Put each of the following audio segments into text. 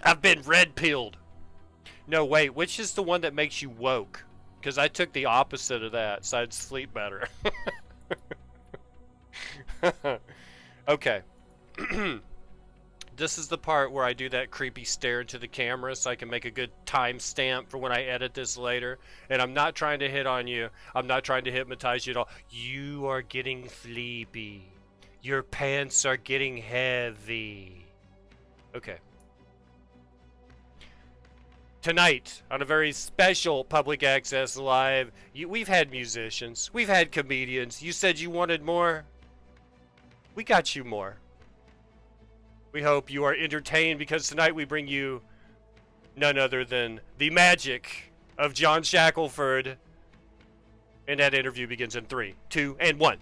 I've been red-pilled. No, wait, which is the one that makes you woke? Because I took the opposite of that, so I'd sleep better. Okay. This is the part where I do that creepy stare into the camera so I can make a good timestamp for when I edit this later. And I'm not trying to hit on you. I'm not trying to hypnotize you at all. You are getting sleepy. Your pants are getting heavy. Okay. Tonight, on a very special Public Access Live, we've had musicians. We've had comedians. You said you wanted more. We got you more. We hope you are entertained because tonight we bring you none other than the magic of John Shackelford. And that interview begins in 3, 2, and 1.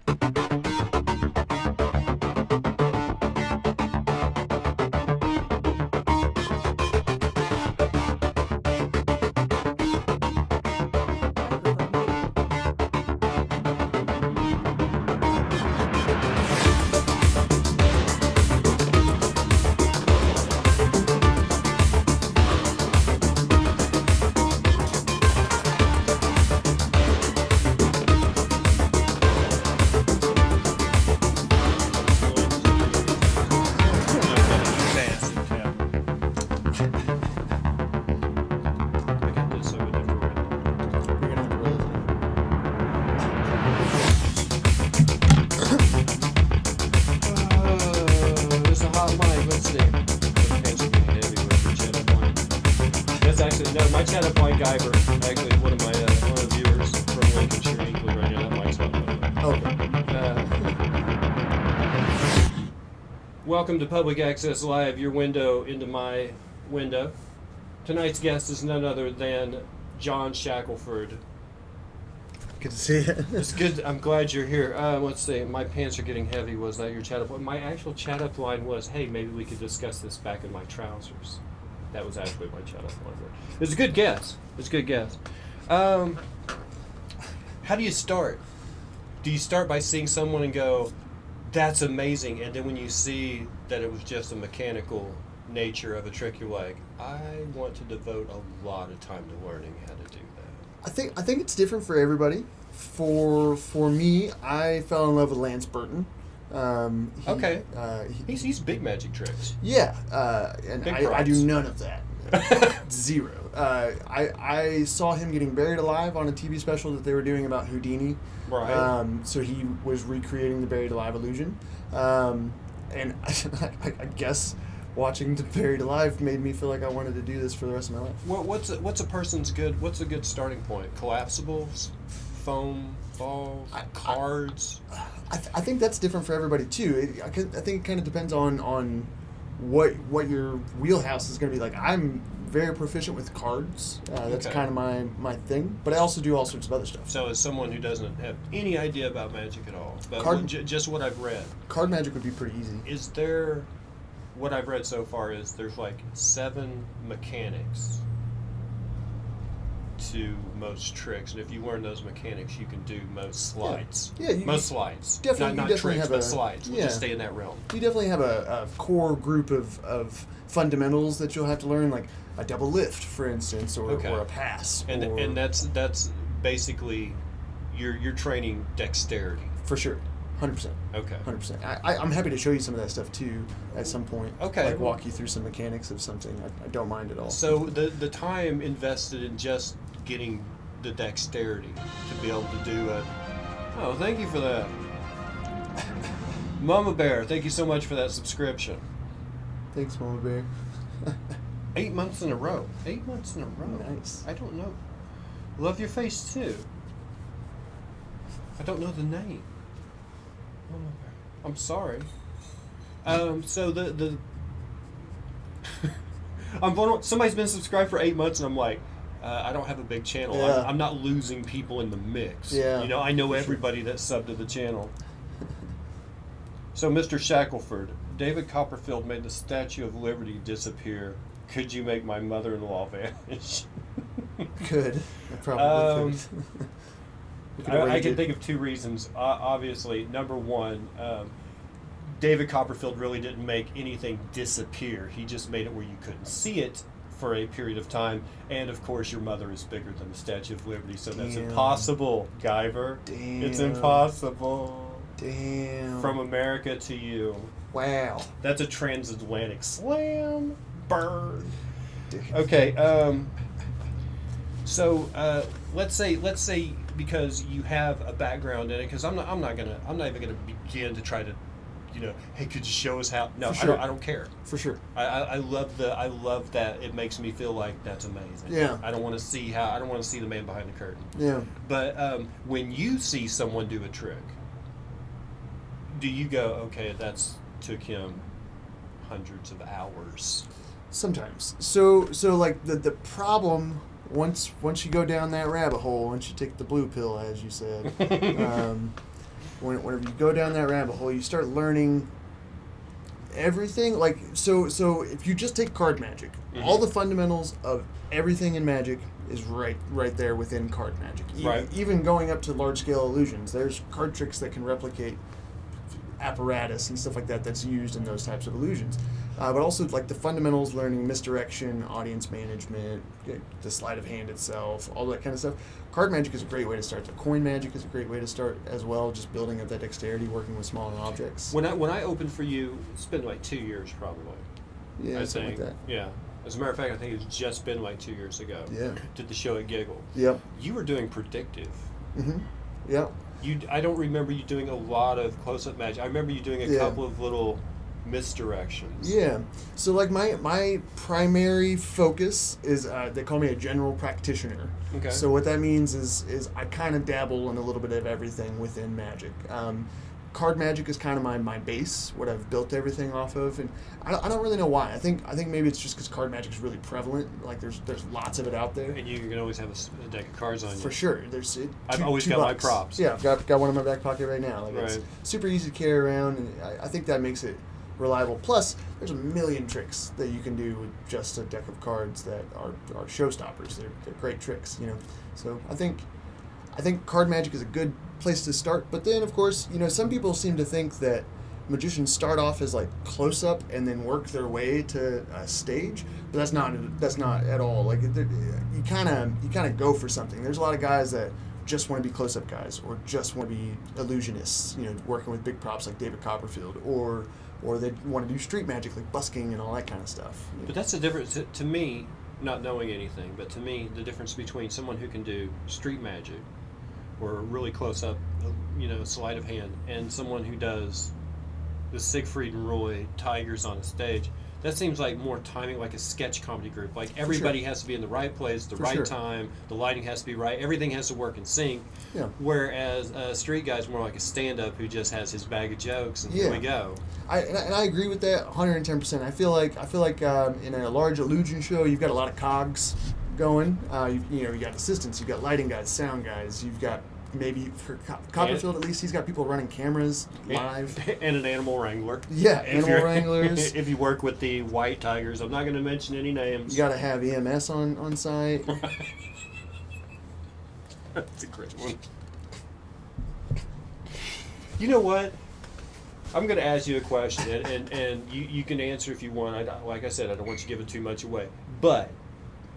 Welcome to Public Access Live, your window into my window. Tonight's guest is none other than John Shackelford. Good to see you. It's good. I'm glad you're here. Let's see. My pants are getting heavy. Was that your chat up line? My actual chat up line was, hey, maybe we could discuss this back in my trousers. That was actually my chat up line. It was a good guess. It's a good guess. How do you start? Do you start by seeing someone and go, that's amazing, and then when you see that it was just a mechanical nature of a trick, you're like, I want to devote a lot of time to learning how to do that? I think it's different for everybody. For me, I fell in love with Lance Burton. He's big magic tricks. Yeah, and I do none of that. Zero. I saw him getting buried alive on a TV special that they were doing about Houdini. Right. So he was recreating the buried alive illusion. And I guess watching the buried alive made me feel like I wanted to do this for the rest of my life. What's a good starting point? Collapsibles, foam, balls, cards. I think that's different for everybody too. I think it kind of depends on what your wheelhouse is going to be like. I'm very proficient with cards. That's kind of my thing. But I also do all sorts of other stuff. So as someone who doesn't have any idea about magic at all, but just what I've read. Card magic would be pretty easy. Is there, what I've read so far is there's like 7 mechanics to most tricks. And if you learn those mechanics, you can do most slides. Yeah, most slides. Definitely, not definitely tricks, have but slides. We'll just stay in that realm. You definitely have a core group of fundamentals that you'll have to learn, like a double lift, for instance, or a pass. And that's basically you're training dexterity. For sure. 100%. Okay. 100%. I'm happy to show you some of that stuff too at some point. Okay. Like walk you through some mechanics of something. I don't mind at all. So the time invested in just getting the dexterity to be able to do it. Oh, thank you for that. Mama Bear, thank you so much for that subscription. Thanks, Mama Bear. 8 months in a row. 8 months in a row. Nice. I don't know. Love your face too. I don't know the name. I'm sorry. So the I'm vulnerable. Somebody's been subscribed for 8 months, and I'm like, I don't have a big channel. Yeah. I'm not losing people in the mix. Yeah. You know, I know everybody that's subbed to the channel. So, Mr. Shackelford, David Copperfield made the Statue of Liberty disappear. Could you make my mother-in-law vanish? Could. I probably could. I can think of 2 reasons. Obviously, number one, David Copperfield really didn't make anything disappear. He just made it where you couldn't see it for a period of time. And of course, your mother is bigger than the Statue of Liberty, so that's impossible, Guyver. Damn. It's impossible. Damn. From America to you. Wow. That's a transatlantic slam. Burn. Damn. Okay. So let's say because you have a background in it, because I'm not even gonna begin to try to, hey, could you show us how? No, For sure. I don't care. For sure. I love that. It makes me feel like that's amazing. Yeah. I don't want to see the man behind the curtain. Yeah. But when you see someone do a trick, do you go, okay, that's took him hundreds of hours? Sometimes. So like the problem, once you go down that rabbit hole, once you take the blue pill, as you said, whenever you go down that rabbit hole, you start learning everything. Like so if you just take card magic, all the fundamentals of everything in magic is right there within card magic. Even going up to large scale illusions, there's card tricks that can replicate apparatus and stuff like that that's used in those types of illusions. But also like the fundamentals, learning misdirection, audience management, the sleight of hand itself, all that kind of stuff. Card magic is a great way to start. The coin magic is a great way to start as well, just building up that dexterity, working with smaller objects. When I opened for you, it's been like 2 years probably. Yeah, something like that. Yeah. As a matter of fact, I think it's just been like 2 years ago. Yeah. Did the show at Giggle. Yep. You were doing predictive. Mm-hmm. Yep. I don't remember you doing a lot of close-up magic. I remember you doing a couple of little misdirections. Yeah. So like my primary focus is they call me a general practitioner. Okay. So what that means is I kind of dabble in a little bit of everything within magic. Card magic is kind of my base, what I've built everything off of, and I don't really know why. I think maybe it's just because card magic is really prevalent. Like there's lots of it out there. And you can always have a deck of cards on you. For sure. I've always got my props. Yeah, I've got one in my back pocket right now. Like right. It's super easy to carry around, and I think that makes it reliable. Plus, there's a million tricks that you can do with just a deck of cards that are showstoppers. They're great tricks, So I think card magic is a good place to start. But then, of course, some people seem to think that magicians start off as like close up and then work their way to stage. But that's not at all. Like you kind of go for something. There's a lot of guys that just want to be close up guys, or just want to be illusionists. Working with big props like David Copperfield, or they want to do street magic like busking and all that kind of stuff. But that's the difference to me, not knowing anything. But to me, the difference between someone who can do street magic or really close up, sleight of hand, and someone who does the Siegfried and Roy tigers on a stage, that seems like more timing, like a sketch comedy group. Like everybody has to be in the right place, the right time, the lighting has to be right, everything has to work in sync. Yeah. Whereas street guy's more like a stand-up who just has his bag of jokes and here we go. I agree with that 110%. I feel like in a large illusion show, you've got a lot of cogs going. You got assistants, you've got lighting guys, sound guys, you've got maybe for Copperfield at least, he's got people running cameras live. And an animal wrangler. Yeah, animal wranglers. If you work with the white tigers, I'm not going to mention any names. You got to have EMS on site. That's a great one. You know what? I'm going to ask you a question, and you can answer if you want. Like I said, I don't want you giving too much away. But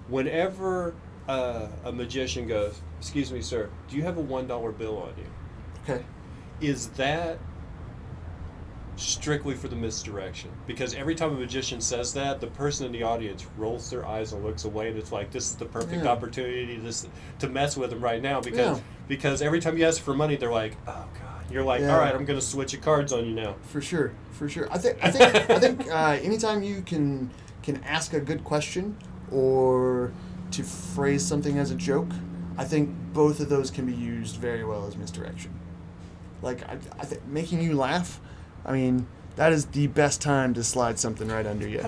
whenever a magician goes, "Excuse me, sir, do you have a $1 bill on you?" Okay. Is that strictly for the misdirection? Because every time a magician says that, the person in the audience rolls their eyes and looks away, and it's like, this is the perfect opportunity to mess with them right now, because every time you ask for money, they're like, oh God. You're like, all right, I'm going to switch your cards on you now. For sure. I think anytime you can ask a good question or to phrase something as a joke, I think both of those can be used very well as misdirection. Like, I think making you laugh, I mean, that is the best time to slide something right under you.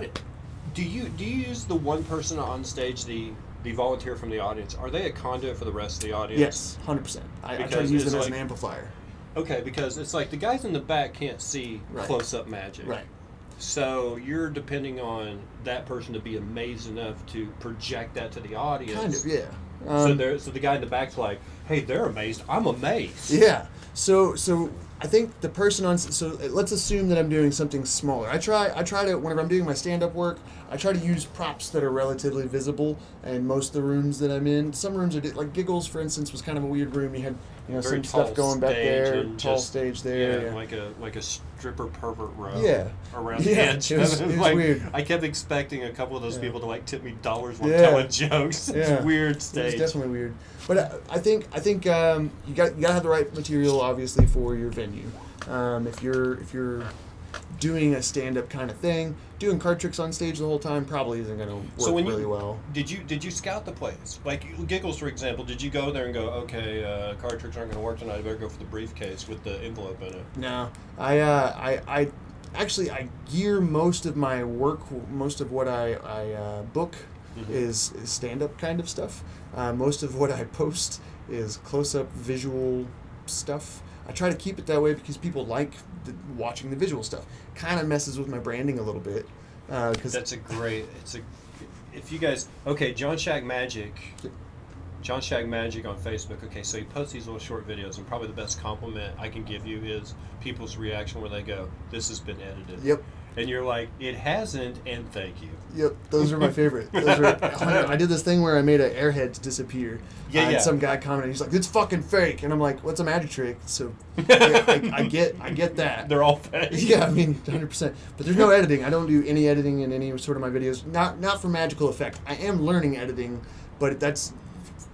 Do you use the one person on stage, the volunteer from the audience? Are they a conduit for the rest of the audience? Yes, 100%. I try to use them as an amplifier. Okay, because it's like the guys in the back can't see close-up magic. Right. So you're depending on that person to be amazed enough to project that to the audience. Kind of, yeah. So the guy in the back's like, hey, they're amazed. I'm amazed. Yeah. So I think the person on, so let's assume that I'm doing something smaller. I try to, whenever I'm doing my stand-up work, I try to use props that are relatively visible in most of the rooms that I'm in. Some rooms are, like Giggles, for instance, was kind of a weird room. You had, Very some tall stuff going back there, stage tall just- stage there. Yeah, like a stripper pervert row. Yeah. Around the Yeah, edge. it was Like, weird. I kept expecting a couple of those Yeah. people to like tip me dollars while Yeah. telling jokes. It's Yeah. weird It's stage. definitely weird. But I think you gotta have the right material, obviously, for your venue. If you're doing a stand-up kind of thing, doing card tricks on stage the whole time probably isn't going to work So when really you, well. Did you scout the place? Like Giggles, for example, did you go there and go, okay, card tricks aren't going to work tonight, I better go for the briefcase with the envelope in it? No, I actually I gear most of my work, most of what I book is stand-up kind of stuff. Most of what I post is close-up visual stuff. I try to keep it that way because people like watching the visual stuff. Kind of messes with my branding a little bit. That's a great. If you guys, okay, John Shack Magic on Facebook. Okay, so he posts these little short videos, and probably the best compliment I can give you is people's reaction where they go, "This has been edited." Yep. And you're like, "It hasn't," and thank you. Yep, those are my favorite. I did this thing where I made an airhead disappear. Yeah. And some guy commented, he's like, "It's fucking fake," and I'm like, "What's a magic trick?" So I get that. They're all fake. Yeah, I mean, 100%. But there's no editing. I don't do any editing in any sort of my videos. Not for magical effect. I am learning editing, but that's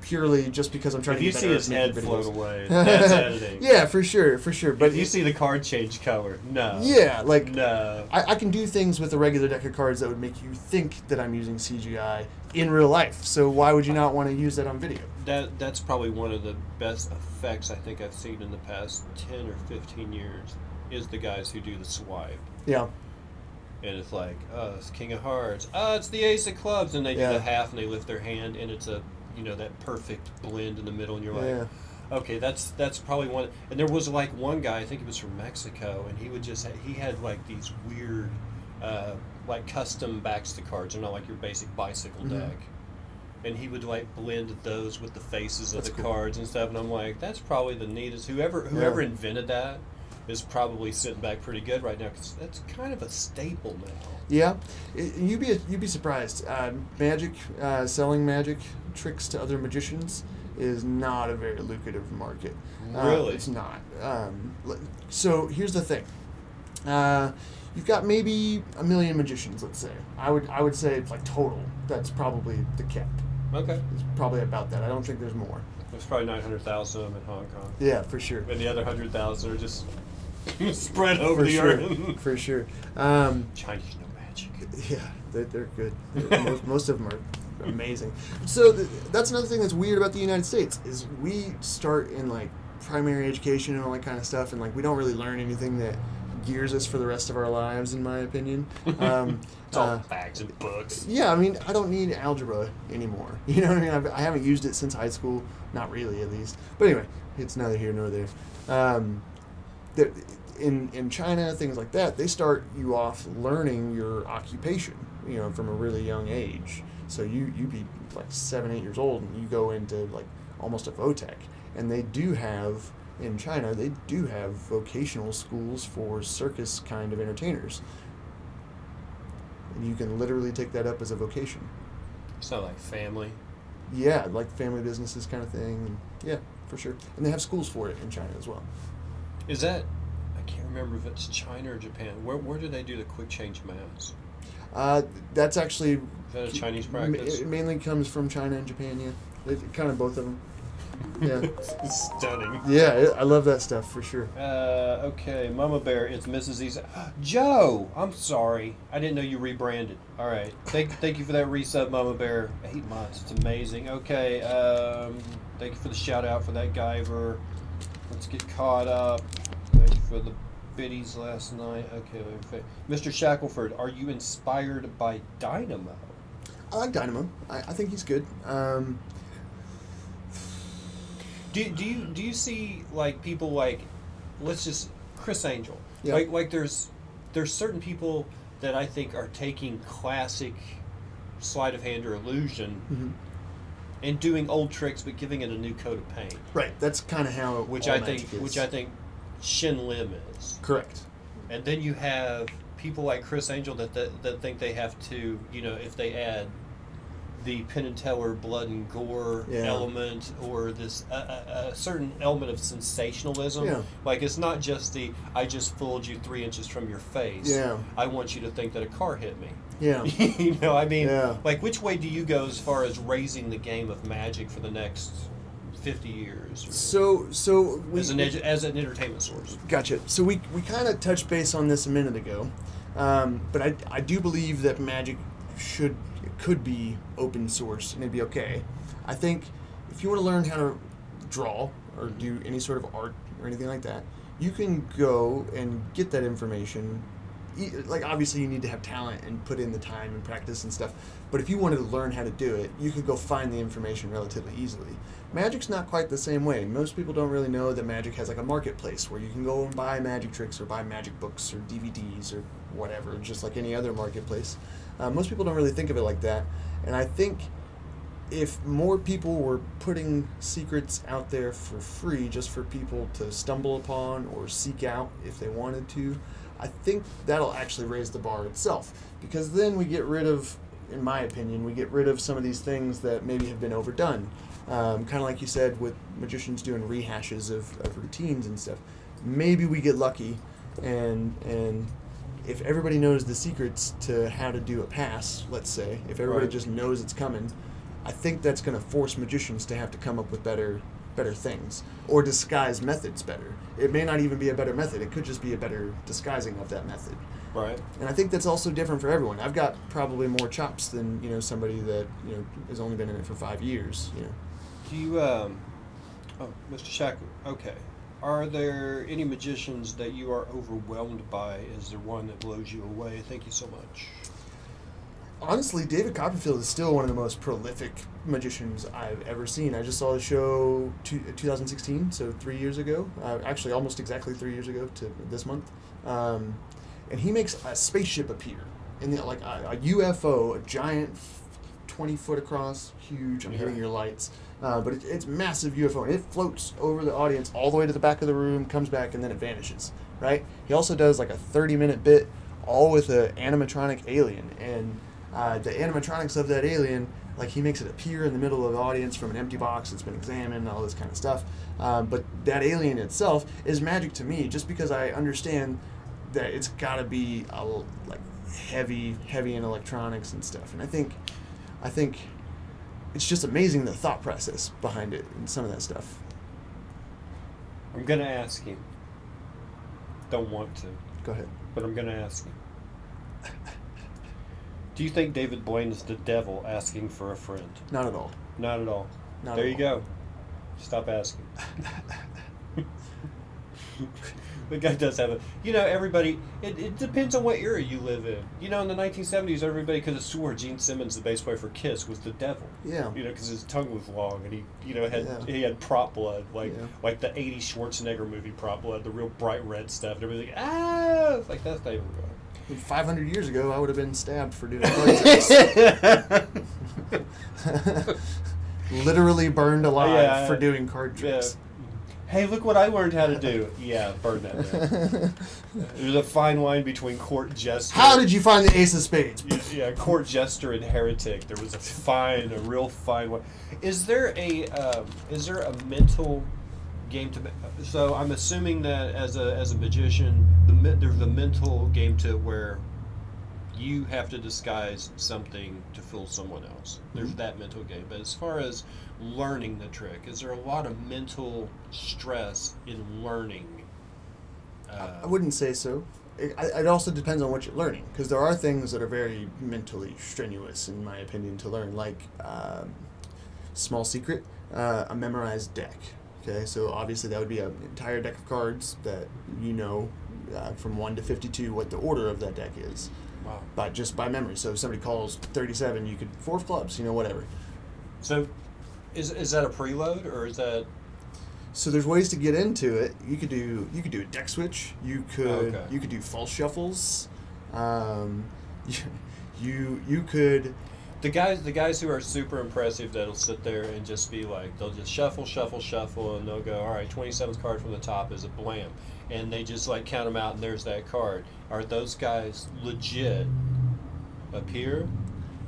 purely just because I'm trying If to get you better see at his making head videos. float away, that's editing. Yeah, for sure. But If you see the card change color, no. yeah, like No. I can do things with a regular deck of cards that would make you think that I'm using CGI in real life. So why would you not want to use that on video? That's probably one of the best effects I think I've seen in the past 10 or 15 years is the guys who do the swipe. Yeah. And it's like, oh, it's King of Hearts. Oh, it's the Ace of Clubs. And they do Yeah. the half and they lift their hand and it's that perfect blend in the middle. And you're like, Yeah. okay, that's probably one. And there was like one guy, I think he was from Mexico, and he had like these weird, like custom backs to cards. They're not like your basic bicycle deck. And he would like blend those with the faces of That's the cool. cards and stuff. And I'm like, that's probably the neatest. Whoever invented that is probably sitting back pretty good right now because that's kind of a staple now. Yeah, you'd be surprised. Magic, selling magic tricks to other magicians is not a very lucrative market. Really? It's not. So here's the thing. You've got maybe 1 million magicians, let's say. I would say it's like total. That's probably the cap. Okay. It's probably about that. I don't think there's more. There's probably 900,000 of them in Hong Kong. Yeah, for sure. And the other 100,000 are just spread over For the sure. earth. For sure. Chinese know magic. Yeah, they're good. Most of them are amazing. So that's another thing that's weird about the United States is we start in like primary education and all that kind of stuff, and like we don't really learn anything that gears us for the rest of our lives, in my opinion. It's all facts and books. Yeah, I mean, I don't need algebra anymore. You know what I mean? I haven't used it since high school. Not really, at least. But anyway, it's neither here nor there. In China, things like that, they start you off learning your occupation, from a really young age. So you be like 7, 8 years old, and you go into like almost a VOTEC. And they do have, in China, they do have vocational schools for circus kind of entertainers. And you can literally take that up as a vocation. It's not like family. Yeah, like family businesses kind of thing. And yeah, for sure. And they have schools for it in China as well. Is that, I can't remember if it's China or Japan. Where do they do the quick change maps? That's actually... Is that a Chinese practice? It mainly comes from China and Japan, yeah. Kind of both of them. Yeah. It's stunning. Yeah, I love that stuff for sure. Okay, Mama Bear, it's Mrs. East. Joe, I'm sorry. I didn't know you rebranded. All right. Thank you for that resub, Mama Bear. 8 months. It's amazing. Okay, thank you for the shout out for that Guyver. Let's get caught up. Thank you for the biddies last night. Okay, Mr. Shackelford, are you inspired by Dynamo? I like Dynamo. I think he's good. Do you see like people like, let's just Chris Angel, Yeah. like there's certain people that I think are taking classic sleight of hand or illusion and doing old tricks but giving it a new coat of paint. Right. That's kind of how Which all I think magic is. which I think Shin Lim is. Correct. And then you have people like Chris Angel that think they have to, if they add the Penn and Teller blood and gore element, or this a certain element of sensationalism. Yeah. Like, it's not just the I just fooled you 3 inches from your face. Yeah. I want you to think that a car hit me. Yeah. Like, which way do you go as far as raising the game of magic for the next 50 years? So as an entertainment source. Gotcha. So we kind of touched base on this a minute ago, but I do believe that magic could be open source and it'd be okay. I think if you want to learn how to draw or do any sort of art or anything like that, you can go and get that information. Like, obviously you need to have talent and put in the time and practice and stuff, but if you wanted to learn how to do it, you could go find the information relatively easily. Magic's not quite the same way. Most people don't really know that magic has like a marketplace where you can go and buy magic tricks or buy magic books or DVDs or whatever, just like any other marketplace. Most people don't really think of it like that, and I think if more people were putting secrets out there for free just for people to stumble upon or seek out if they wanted to, I think that'll actually raise the bar itself, because then we get rid of, in my opinion, some of these things that maybe have been overdone. Kind of like you said with magicians doing rehashes of routines and stuff. Maybe we get lucky, and if everybody knows the secrets to how to do a pass, let's say, if everybody just knows it's coming, I think that's going to force magicians to have to come up with better things, or disguise methods better. It may not even be a better method. It could just be a better disguising of that method. Right. And I think that's also different for everyone. I've got probably more chops than somebody that has only been in it for 5 years. Do you, Mr. Shackelford? Okay. Are there any magicians that you are overwhelmed by? Is there one that blows you away? Thank you so much. Honestly, David Copperfield is still one of the most prolific magicians I've ever seen. I just saw the show 2016, so 3 years ago. Actually, almost exactly 3 years ago to this month. And he makes a spaceship appear, like a UFO, a giant 20 foot across, huge. I'm hitting your lights. But it's massive UFO, and it floats over the audience all the way to the back of the room, comes back, and then it vanishes, right? He also does like a 30-minute bit, all with an animatronic alien, and the animatronics of that alien, like, he makes it appear in the middle of the audience from an empty box that's been examined, all this kind of stuff. But that alien itself is magic to me, just because I understand that it's got to be like heavy in electronics and stuff, and I think it's just amazing the thought process behind it and some of that stuff. I'm going to ask you. Don't want to. Go ahead. But I'm going to ask you. Do you think David Blaine is the devil asking for a friend? Not at all. Not at all. Not there at you go. Stop asking. The guy does have everybody, it depends on what era you live in. In the 1970s, everybody could have swore Gene Simmons, the bass player for Kiss, was the devil. Yeah. Because his tongue was long, and he had prop blood, like the 80s Schwarzenegger movie prop blood, the real bright red stuff, and everything. It's like, that's not even right. 500 years ago, I would have been stabbed for doing card tricks. Literally burned alive for doing card tricks. Yeah. Hey, look what I learned how to do. Yeah, burn that man. There's a fine line between court jester. How did you find the ace of spades? Yeah, court jester and heretic. There was a real fine line. Is there a mental game to? So I'm assuming that as a magician, there's a mental game to where you have to disguise something to fool someone else. There's that mental game. But as far as learning the trick, is there a lot of mental stress in learning? I wouldn't say so. It also depends on what you're learning, because there are things that are very mentally strenuous, in my opinion, to learn, like small secret, a memorized deck. Okay, so obviously that would be an entire deck of cards that from 1 to 52 what the order of that deck is. Wow. But just by memory. So if somebody calls 37, you could 4 of clubs, whatever. So is that a preload, or is that? So there's ways to get into it. You could do a deck switch. You could do false shuffles. You could The guys who are super impressive that'll sit there and just be like, they'll just shuffle, and they'll go, all right, 27th card from the top is a blam, and they just like count them out, and there's that card. Are those guys legit up here,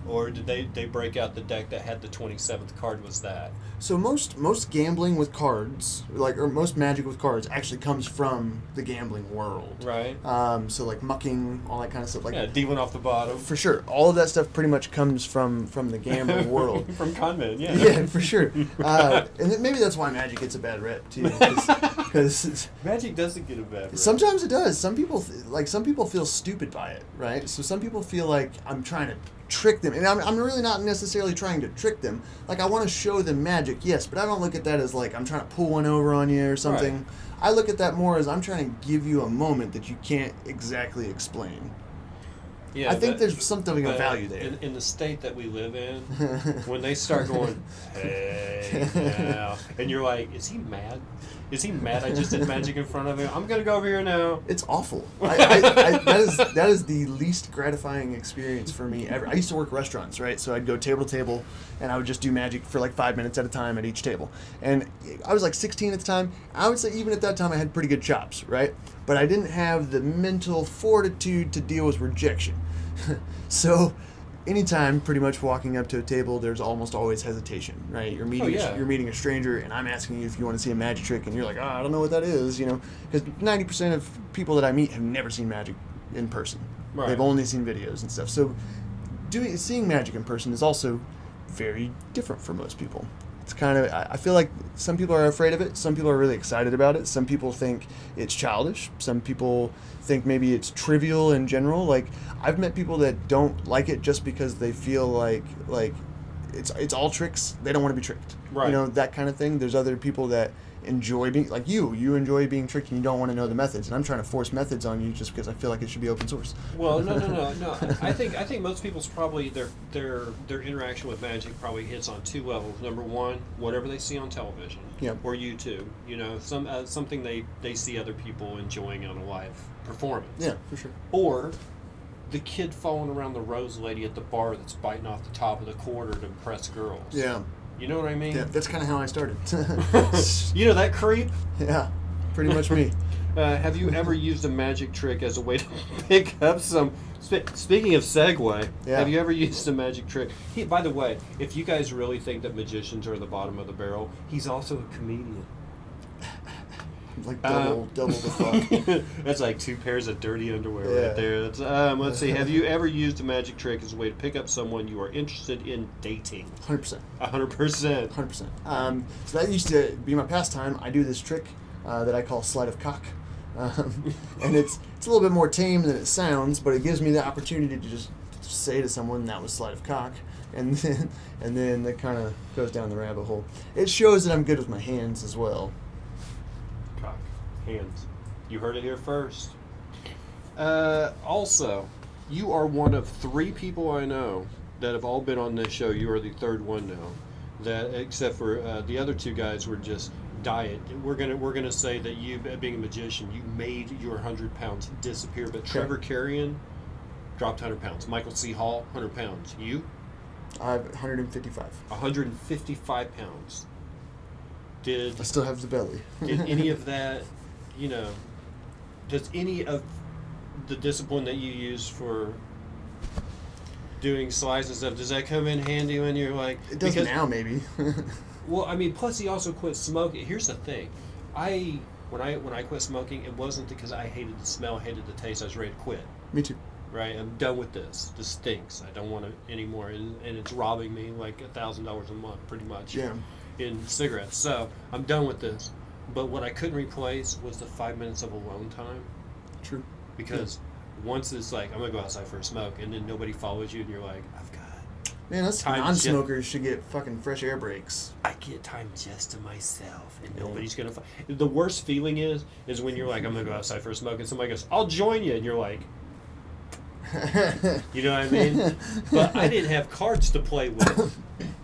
or did they break out the deck that had the 27th card? Was that? So most gambling with cards, or most Magic with cards, actually comes from the gambling world. Right. So like mucking, all that kind of stuff. Like dealing off the bottom. For sure, all of that stuff pretty much comes from the gambling world. From con men, yeah. Yeah, for sure. And maybe that's why Magic gets a bad rep too. Because Magic doesn't get a bad rep. Sometimes it does. Some people feel stupid by it, right? So some people feel like I'm trying to trick them, and I'm really not necessarily trying to trick them. Like, I want to show them magic, yes, but I don't look at that as like I'm trying to pull one over on you or something. Right. I look at that more as I'm trying to give you a moment that you can't exactly explain. Yeah, I think there's something of value there. In the state that we live in, when they start going, hey, now, and you're like, is he mad? Is he mad I just did magic in front of him? I'm going to go over here now. It's awful. That is the least gratifying experience for me ever. I used to work restaurants, right? So I'd go table to table, and I would just do magic for like 5 minutes at a time at each table. And I was like 16 at the time. I would say even at that time I had pretty good chops, right? But I didn't have the mental fortitude to deal with rejection. So anytime pretty much walking up to a table, there's almost always hesitation, right? You're meeting a stranger, and I'm asking you if you want to see a magic trick, and you're like, I don't know what that is, because 90% of people that I meet have never seen magic in person. Right. They've only seen videos and stuff. So seeing magic in person is also very different for most people. It's kind of, I feel like some people are afraid of it. Some people are really excited about it. Some people think it's childish. Some people think maybe it's trivial in general. Like, I've met people that don't like it just because they feel like it's all tricks. They don't want to be tricked. Right. That kind of thing. There's other people that enjoy being, like you enjoy being tricked, and you don't want to know the methods. And I'm trying to force methods on you just because I feel like it should be open source. Well, no. I think most people's probably their interaction with magic probably hits on two levels. Number one, whatever they see on television, or YouTube. Something they see other people enjoying on a live performance. Yeah, for sure. Or the kid following around the rose lady at the bar that's biting off the top of the quarter to impress girls. Yeah. You know what I mean? Yeah, that's kind of how I started. You know that creep? Yeah, pretty much me. Have you ever used a magic trick as a way to pick up some... Speaking of segue, have you ever used a magic trick? By the way, if you guys really think that magicians are at the bottom of the barrel, he's also a comedian. Like double the fuck. That's like 2 pairs of dirty underwear right there. That's, let's see. Have you ever used a magic trick as a way to pick up someone you are interested in dating? 100%. 100%. 100%. So that used to be my pastime. I do this trick that I call sleight of cock. And it's a little bit more tame than it sounds, but it gives me the opportunity to just say to someone that was sleight of cock. And then it kind of goes down the rabbit hole. It shows that I'm good with my hands as well. Hands. You heard it here first. Also, you are one of 3 people I know that have all been on this show. You are the 3rd one now. That, except for the other 2 guys, were just diet. We're gonna say that you, being a magician, you made your 100 pounds disappear. But Trevor Carrion dropped 100 pounds. Michael C. Hall, 100 pounds. You? I have 155. 155 pounds. I still have the belly. Did any of that? Does any of the discipline that you use for doing slides and stuff, does that come in handy when you're like... It does now, maybe. Well, I mean, plus he also quit smoking. Here's the thing. When I quit smoking, it wasn't because I hated the smell, hated the taste. I was ready to quit. Me too. Right? I'm done with this. This stinks. I don't want it anymore. And it's robbing me like $1,000 a month, pretty much, in cigarettes. So I'm done with this. But what I couldn't replace was the 5 minutes of alone time. True. Because once it's like, I'm going to go outside for a smoke, and then nobody follows you, and you're like, I've got... Man, us non-smokers should get fucking fresh air breaks. I get time just to myself, and nobody's going to... The worst feeling is when you're like, I'm going to go outside for a smoke, and somebody goes, I'll join you, and you're like... You know what I mean? But I didn't have cards to play with.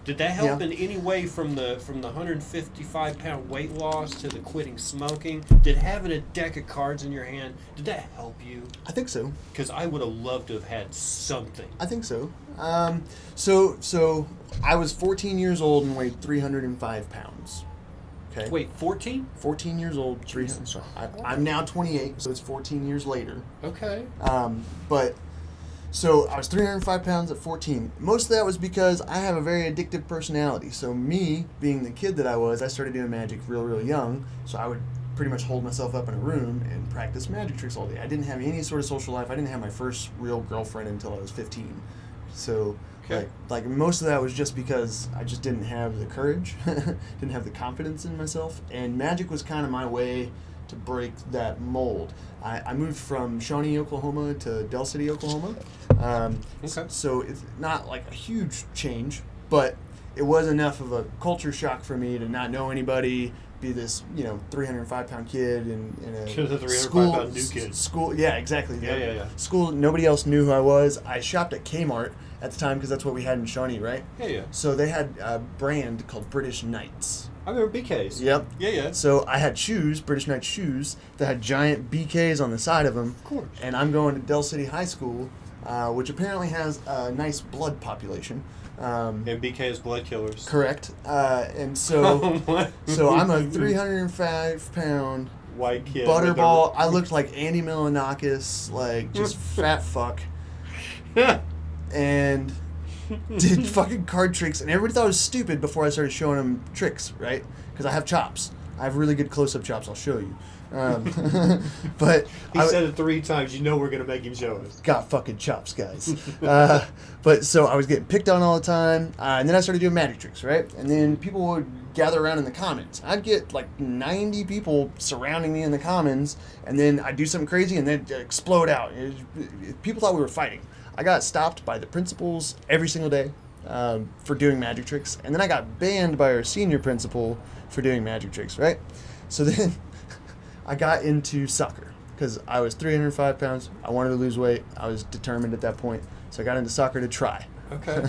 Did that help in any way from the 155-pound weight loss to the quitting smoking? Did having a deck of cards in your hand, did that help you? I think so. Because I would have loved to have had something. I think so. So I was 14 years old and weighed 305 pounds. Okay. Wait, 14? 14 years old. I'm now 28, so it's 14 years later. Okay. But so I was 305 pounds at 14. Most of that was because I have a very addictive personality. So me, being the kid that I was, I started doing magic real young. So I would pretty much hold myself up in a room and practice magic tricks all day. I didn't have any sort of social life. I didn't have my first real girlfriend until I was 15. So like most of that was just because I just didn't have the courage, didn't have the confidence in myself. And magic was kind of my way to break that mold. I moved from Shawnee, Oklahoma to Del City, Oklahoma. So it's not like a huge change, but it was enough of a culture shock for me to not know anybody, be this 305-pound kid in a 305-pound new kid. School, yeah, exactly. Yeah. School, nobody else knew who I was. I shopped at Kmart at the time because that's what we had in Shawnee, right? Yeah. So they had a brand called British Knights. I remember BKs. Yep. Yeah. So I had shoes, British Knight shoes, that had giant BKs on the side of them. Of course. And I'm going to Del City High School, which apparently has a nice blood population. And BK is blood killers. Correct. And so, so I'm a 305-pound white kid. Butterball. I looked like Andy Milonakis, like just fat fuck. And did fucking card tricks, and everybody thought it was stupid before I started showing them tricks, right? Because I have chops. I have really good close-up chops. I'll show you. But he said it 3 times. You know we're gonna make him show us. Got fucking chops, guys. But so I was getting picked on all the time, and then I started doing magic tricks, right? And then people would gather around in the commons. I'd get like 90 people surrounding me in the commons, and then I'd do something crazy, and then it'd explode out. People thought we were fighting. I got stopped by the principals every single day for doing magic tricks, and then I got banned by our senior principal for doing magic tricks, right? So then I got into soccer because I was 305 pounds. I wanted to lose weight. I was determined at that point, so I got into soccer to try. Okay.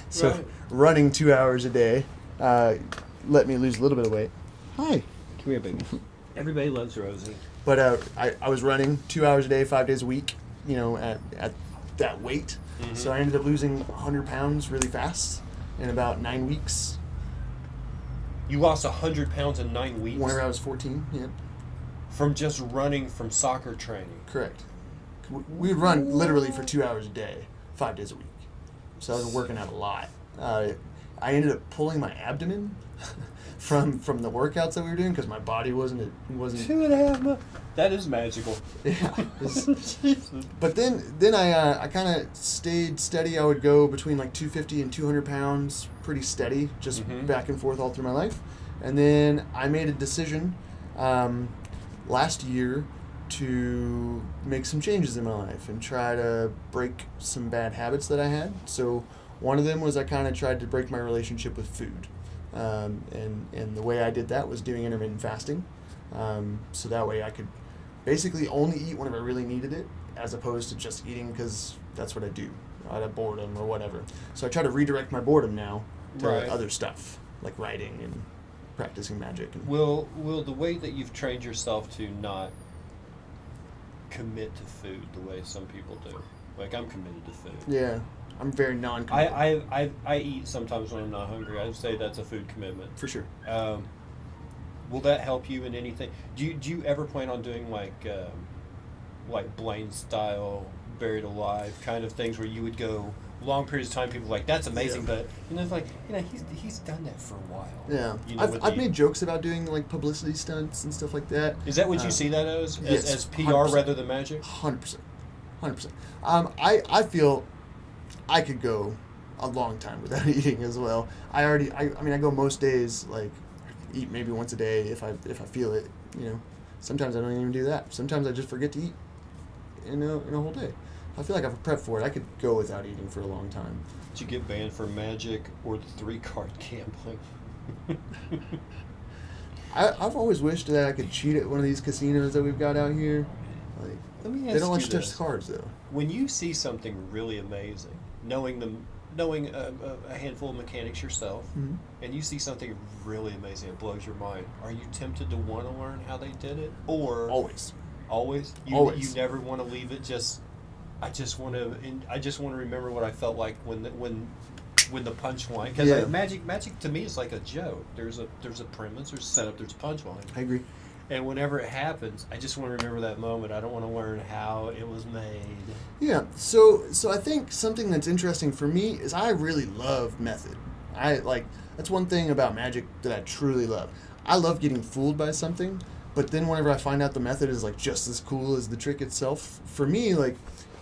So running 2 hours a day let me lose a little bit of weight. Hi. Come here, baby. Everybody loves Rosie. But I was running 2 hours a day, 5 days a week, at that weight. Mm-hmm. So I ended up losing 100 pounds really fast in about 9 weeks. You lost 100 pounds in 9 weeks? Whenever I was 14, yeah. From just running from soccer training? Correct. We would run literally for 2 hours a day, 5 days a week. So I was working out a lot. I ended up pulling my abdomen from the workouts that we were doing because my body wasn't 2.5 months. That is magical. Yeah. But then I kind of stayed steady. I would go between like 250 and 200 pounds pretty steady, just back and forth all through my life. And then I made a decision last year to make some changes in my life and try to break some bad habits that I had. So one of them was I kind of tried to break my relationship with food. And the way I did that was doing intermittent fasting. So that way I could basically only eat whenever I really needed it, as opposed to just eating because that's what I do out of boredom or whatever. So I try to redirect my boredom now to other stuff, like writing and practicing magic. And will the way that you've trained yourself to not commit to food the way some people do? Like, I'm committed to food. Yeah. I'm very non-committed. I eat sometimes when I'm not hungry. I would say that's a food commitment. For sure. Will that help you in anything? Do you ever plan on doing like Blaine style, buried alive kind of things where you would go long periods of time? People are like, that's amazing, but it's like, he's done that for a while. Yeah, I've made jokes about doing like publicity stunts and stuff like that. Is that what you see that as? Yes, as PR rather than magic? 100%. I feel I could go a long time without eating as well. I go most days, like, eat maybe once a day if I feel it. Sometimes I don't even do that. Sometimes I just forget to eat in a whole day. I feel like I've prepped for it. I could go without eating for a long time. Did you get banned for magic or the 3-card gambling? I've always wished that I could cheat at one of these casinos that we've got out here. Like, Let me they ask don't let you you touch this. the cards though. When you see something really amazing, knowing a handful of mechanics yourself, Mhm. and you see something really amazing that blows your mind, are you tempted to want to learn how they did it, or Always. always you Always. never want to leave it just? I just want to remember what I felt like when the punchline, because Yeah. magic to me is like a joke. There's a premise, there's a setup, there's a punchline. I agree. And whenever it happens, I just want to remember that moment. I don't want to learn how it was made. Yeah. So I think something that's interesting for me is I really love method. That's one thing about magic that I truly love. I love getting fooled by something, but then whenever I find out the method is like just as cool as the trick itself, for me, like,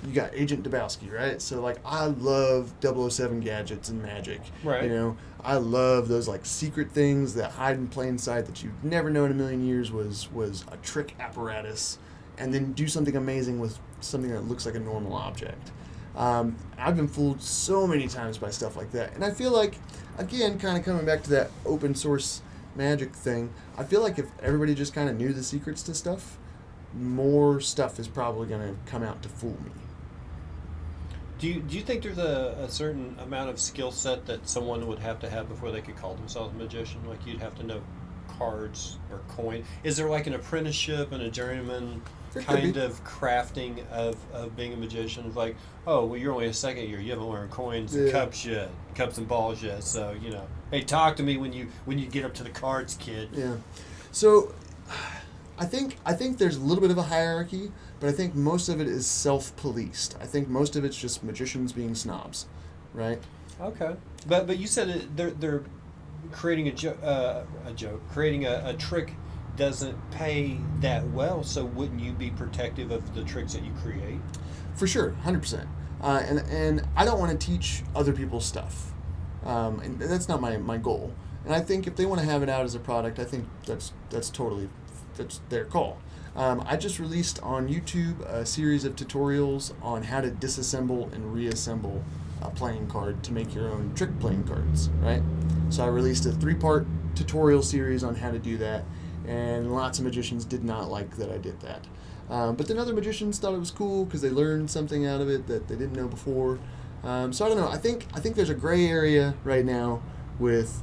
you got Agent Dabowski, right? So like I love 007 gadgets and magic. Right. You know, I love those like secret things that hide in plain sight that you'd never know in a million years was a trick apparatus, and then do something amazing with something that looks like a normal object. I've been fooled so many times by stuff like that, and I feel like, again, kind of coming back to that open source magic thing, I feel like if everybody just kind of knew the secrets to stuff, more stuff is probably going to come out to fool me. Do you think there's a certain amount of skill set that someone would have to have before they could call themselves a magician? Like, you'd have to know cards or coin. Is there like an apprenticeship and a journeyman There could kind be. of crafting of being a magician? Of like, oh, well, you're only a second year. You haven't learned coins and Yeah. cups and balls yet. So, hey, talk to me when you get up to the cards, kid. Yeah. So I think there's a little bit of a hierarchy, but I think most of it is self-policed. I think most of it's just magicians being snobs, right? Okay, but you said they're creating a joke, creating a trick doesn't pay that well. So wouldn't you be protective of the tricks that you create? For sure, 100%. And I don't want to teach other people's stuff, and that's not my goal. And I think if they want to have it out as a product, I think that's their call. I just released on YouTube a series of tutorials on how to disassemble and reassemble a playing card to make your own trick playing cards, right? So I released a 3-part tutorial series on how to do that, and lots of magicians did not like that I did that. But then other magicians thought it was cool because they learned something out of it that they didn't know before. So I don't know. I think there's a gray area right now with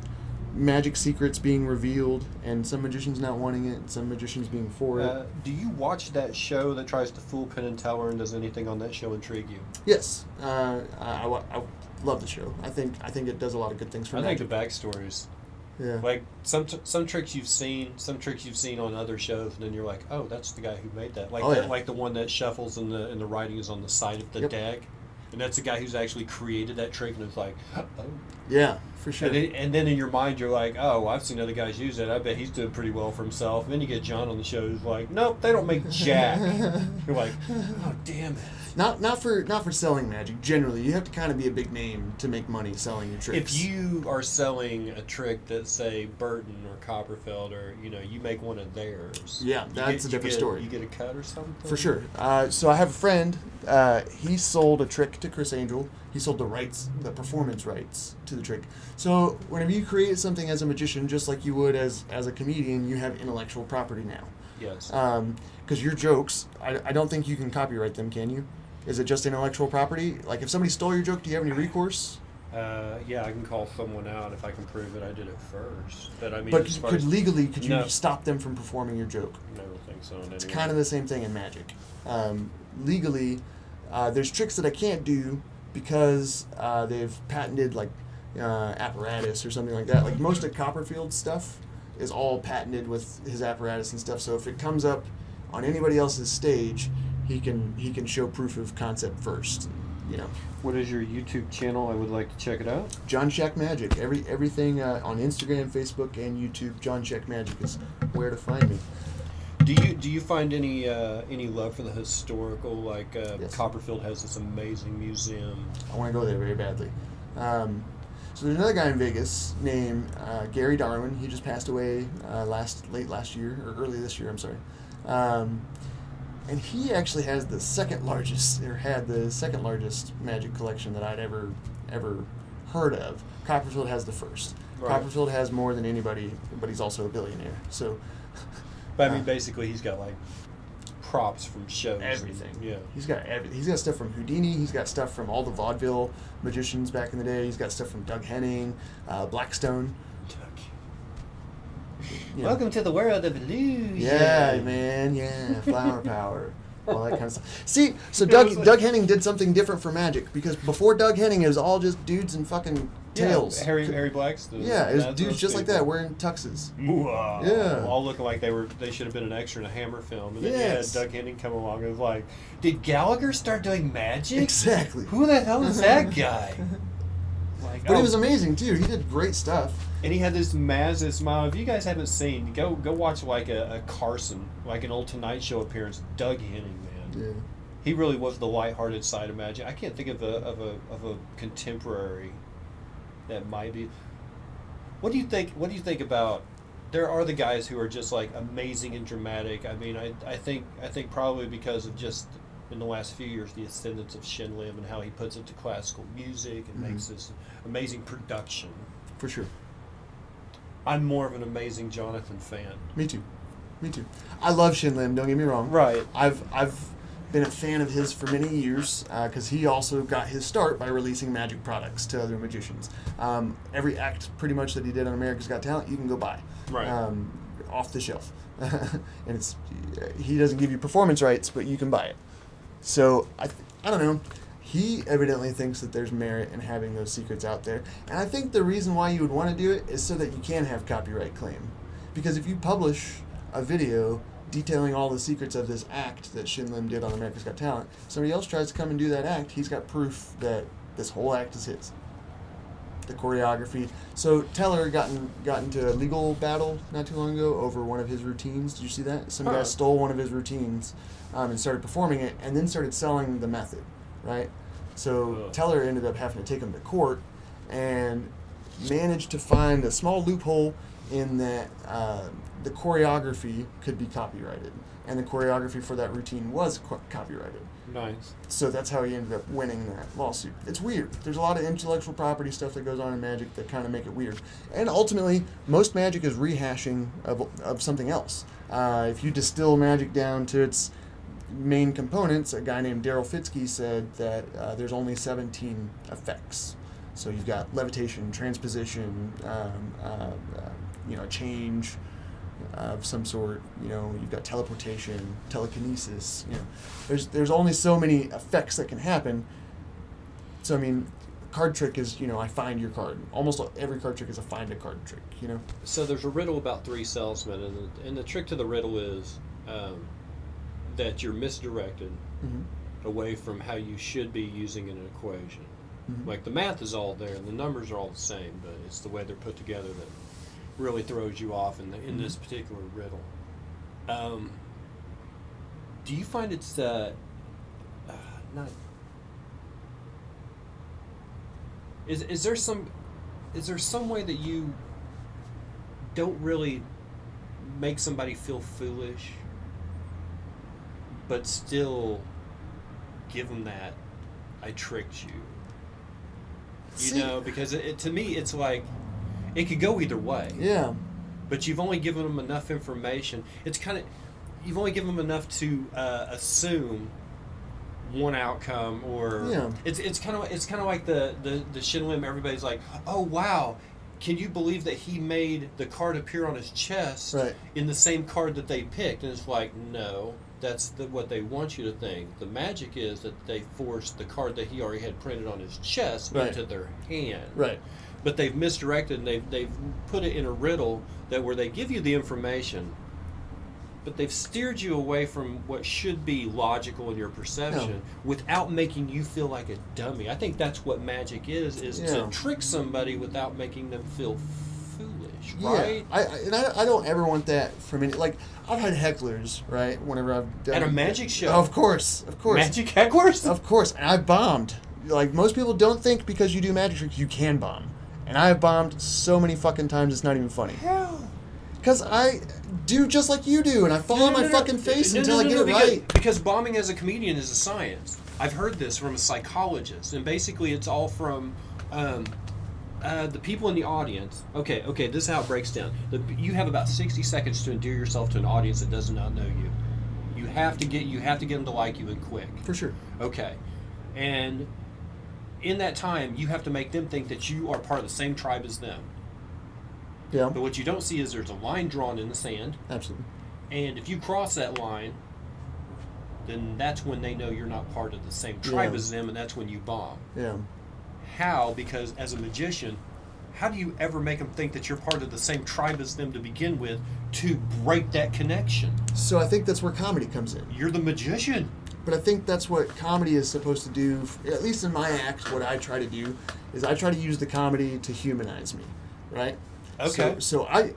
magic secrets being revealed, and some magicians not wanting it, and some magicians being for it. Do you watch that show that tries to fool Penn and Teller, and does anything on that show intrigue you? Yes, I love the show. I think it does a lot of good things for magic. Think the backstories, Yeah. like some tricks you've seen on other shows, and then you're like, oh, that's the guy who made that. Like like the one that shuffles and the writing is on the side of the Yep. deck. And that's the guy who's actually created that trick, and it's like, oh. Yeah, for sure. And then in your mind, you're like, oh, well, I've seen other guys use that. I bet he's doing pretty well for himself. And then you get John on the show who's like, nope, they don't make jack. You're like, oh, damn it. Not for selling magic. Generally, you have to kind of be a big name to make money selling your tricks. If you are selling a trick that, say, Burton or Copperfield, or you make one of theirs, yeah, that's a different story. You get a cut or something. For sure. So I have a friend. He sold a trick to Chris Angel. He sold the performance rights to the trick. So whenever you create something as a magician, just like you would as a comedian, you have intellectual property now. Yes. Because your jokes, I don't think you can copyright them, can you? Is it just intellectual property? Like, if somebody stole your joke, do you have any recourse? Yeah, I can call someone out if I can prove that I did it first. But I mean, But as far could as, you stop them from performing your joke? I don't think so. It's kind of the same thing in magic. Legally, there's tricks that I can't do because they've patented, like, apparatus or something like that. Like, most of Copperfield's stuff is all patented with his apparatus and stuff. So if it comes up on anybody else's stage, he can show proof of concept first. What is your YouTube channel? I would like to check it out. John Shack Magic. Everything on Instagram, Facebook, and YouTube. John Shack Magic is where to find me. Do you find any love for the historical? Like Yes. Copperfield has this amazing museum. I want to go there very badly. So there's another guy in Vegas named Gary Darwin. He just passed away late last year, or early this year, I'm sorry. And he actually has had the second largest magic collection that I'd ever heard of. Copperfield has the first. Right. Copperfield has more than anybody, but he's also a billionaire. So, But I mean, basically, he's got like props from shows. Everything. Yeah. He's got everything. He's got stuff from Houdini. He's got stuff from all the vaudeville magicians back in the day. He's got stuff from Doug Henning, Blackstone. You know. Welcome to the world of illusion. Yeah, man. Yeah, flower power. All that kind of stuff. See, so Doug Henning did something different for magic, because before Doug Henning, it was all just dudes in fucking tails. Harry Blackstone. Yeah, it was dudes just like that, wearing tuxes. Yeah. All looking like they should have been an extra in a Hammer film. And then Yes. you had Doug Henning come along and was like, did Gallagher start doing magic? Exactly. Who the hell is that guy? Like, But he was amazing too. He did great stuff. And he had this massive smile. If you guys haven't seen, go watch like a Carson, like an old Tonight Show appearance. Doug Henning, man. Yeah. He really was the lighthearted side of magic. I can't think of a contemporary that might be. What do you think about? There are the guys who are just like amazing and dramatic. I mean, I think probably because of just in the last few years the ascendance of Shin Lim and how he puts it to classical music and makes this amazing production. For sure. I'm more of an Amazing Jonathan fan. Me too. I love Shin Lim, don't get me wrong. Right. I've been a fan of his for many years, because he also got his start by releasing magic products to other magicians. Every act pretty much that he did on America's Got Talent, you can go buy. Right. Off the shelf. And he doesn't give you performance rights, but you can buy it. So I don't know. He evidently thinks that there's merit in having those secrets out there. And I think the reason why you would want to do it is so that you can have copyright claim. Because if you publish a video detailing all the secrets of this act that Shin Lim did on America's Got Talent, somebody else tries to come and do that act, he's got proof that this whole act is his. The choreography. So Teller got into a legal battle not too long ago over one of his routines. Did you see that? Some guy stole one of his routines and started performing it, and then started selling the method. Right? So Teller ended up having to take him to court and managed to find a small loophole in that the choreography could be copyrighted. And the choreography for that routine was copyrighted. Nice. So that's how he ended up winning that lawsuit. It's weird. There's a lot of intellectual property stuff that goes on in magic that kind of make it weird. And ultimately, most magic is rehashing of something else. If you distill magic down to its main components, a guy named Daryl Fitzke said that there's only 17 effects. So you've got levitation, transposition, change of some sort. You've got teleportation, telekinesis. There's only so many effects that can happen. So I mean, card trick is I find your card. Almost every card trick is a find a card trick. So there's a riddle about three salesmen, and the trick to the riddle is that you're misdirected away from how you should be using an equation. Like the math is all there and the numbers are all the same, but it's the way they're put together that really throws you off in this particular riddle. Do you find it's not? Is there some way that you don't really make somebody feel foolish, but still give them that I tricked you? Because to me it's like it could go either way. Yeah. But you've only given them enough information. You've only given them enough to assume one outcome, or it's kind of like the Shin Lim. Everybody's like, oh wow, can you believe that he made the card appear on his chest in the same card that they picked? And it's like, no, that's what they want you to think. The magic is that they forced the card that he already had printed on his chest into their hand. Right. But they've misdirected and they've put it in a riddle where they give you the information, but they've steered you away from what should be logical in your perception without making you feel like a dummy. I think that's what magic is to trick somebody without making them feel foolish, right? I don't ever want that from any, like, I've had hecklers, right, whenever I've done... At a magic show? Of course. Magic hecklers? Of course, and I've bombed. Like, most people don't think because you do magic tricks you can bomb. And I have bombed so many fucking times it's not even funny. Hell. Because I do just like you do, and I fall on my fucking face until I get it right. Because bombing as a comedian is a science. I've heard this from a psychologist, and basically it's all from the people in the audience. Okay, this is how it breaks down. You have about 60 seconds to endear yourself to an audience that does not know you. You have to get them to like you and quick. For sure. Okay. And in that time, you have to make them think that you are part of the same tribe as them. Yeah. But what you don't see is there's a line drawn in the sand. Absolutely. And if you cross that line, then that's when they know you're not part of the same tribe as them, and that's when you bomb. Yeah. How? Because as a magician, how do you ever make them think that you're part of the same tribe as them to begin with to break that connection? So I think that's where comedy comes in. You're the magician. But I think that's what comedy is supposed to do. At least in my act, what I try to do is I try to use the comedy to humanize me, right? Okay. So I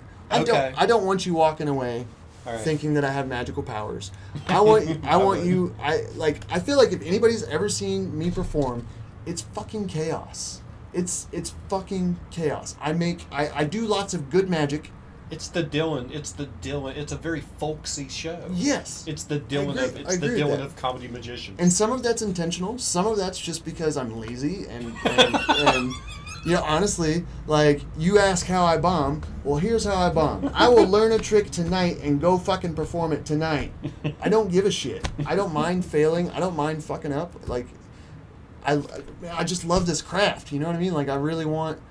don't want you walking away thinking that I have magical powers. I want you. I feel like if anybody's ever seen me perform, it's fucking chaos. It's fucking chaos. I do lots of good magic. It's the Dylan. It's a very folksy show. Yes. It's the Dylan of comedy magicians. And some of that's intentional. Some of that's just because I'm lazy and you know, honestly, like, you ask how I bomb. Well, here's how I bomb. I will learn a trick tonight and go fucking perform it tonight. I don't give a shit. I don't mind failing. I don't mind fucking up. Like, I just love this craft. You know what I mean? Like, I want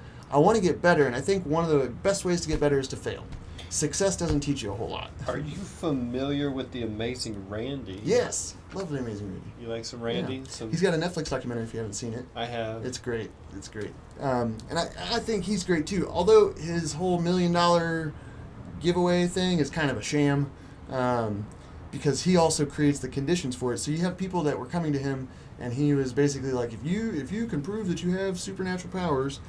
to get better, and I think one of the best ways to get better is to fail. Success doesn't teach you a whole lot. Are you familiar with The Amazing Randy? Yes. Love The Amazing Randy. You like some Randy? Yeah. He's got a Netflix documentary if you haven't seen it. I have. It's great. It's great. And I think he's great too. Although his whole $1 million giveaway thing is kind of a sham, because he also creates the conditions for it. So you have people that were coming to him, and he was basically like, if you can prove that you have supernatural powers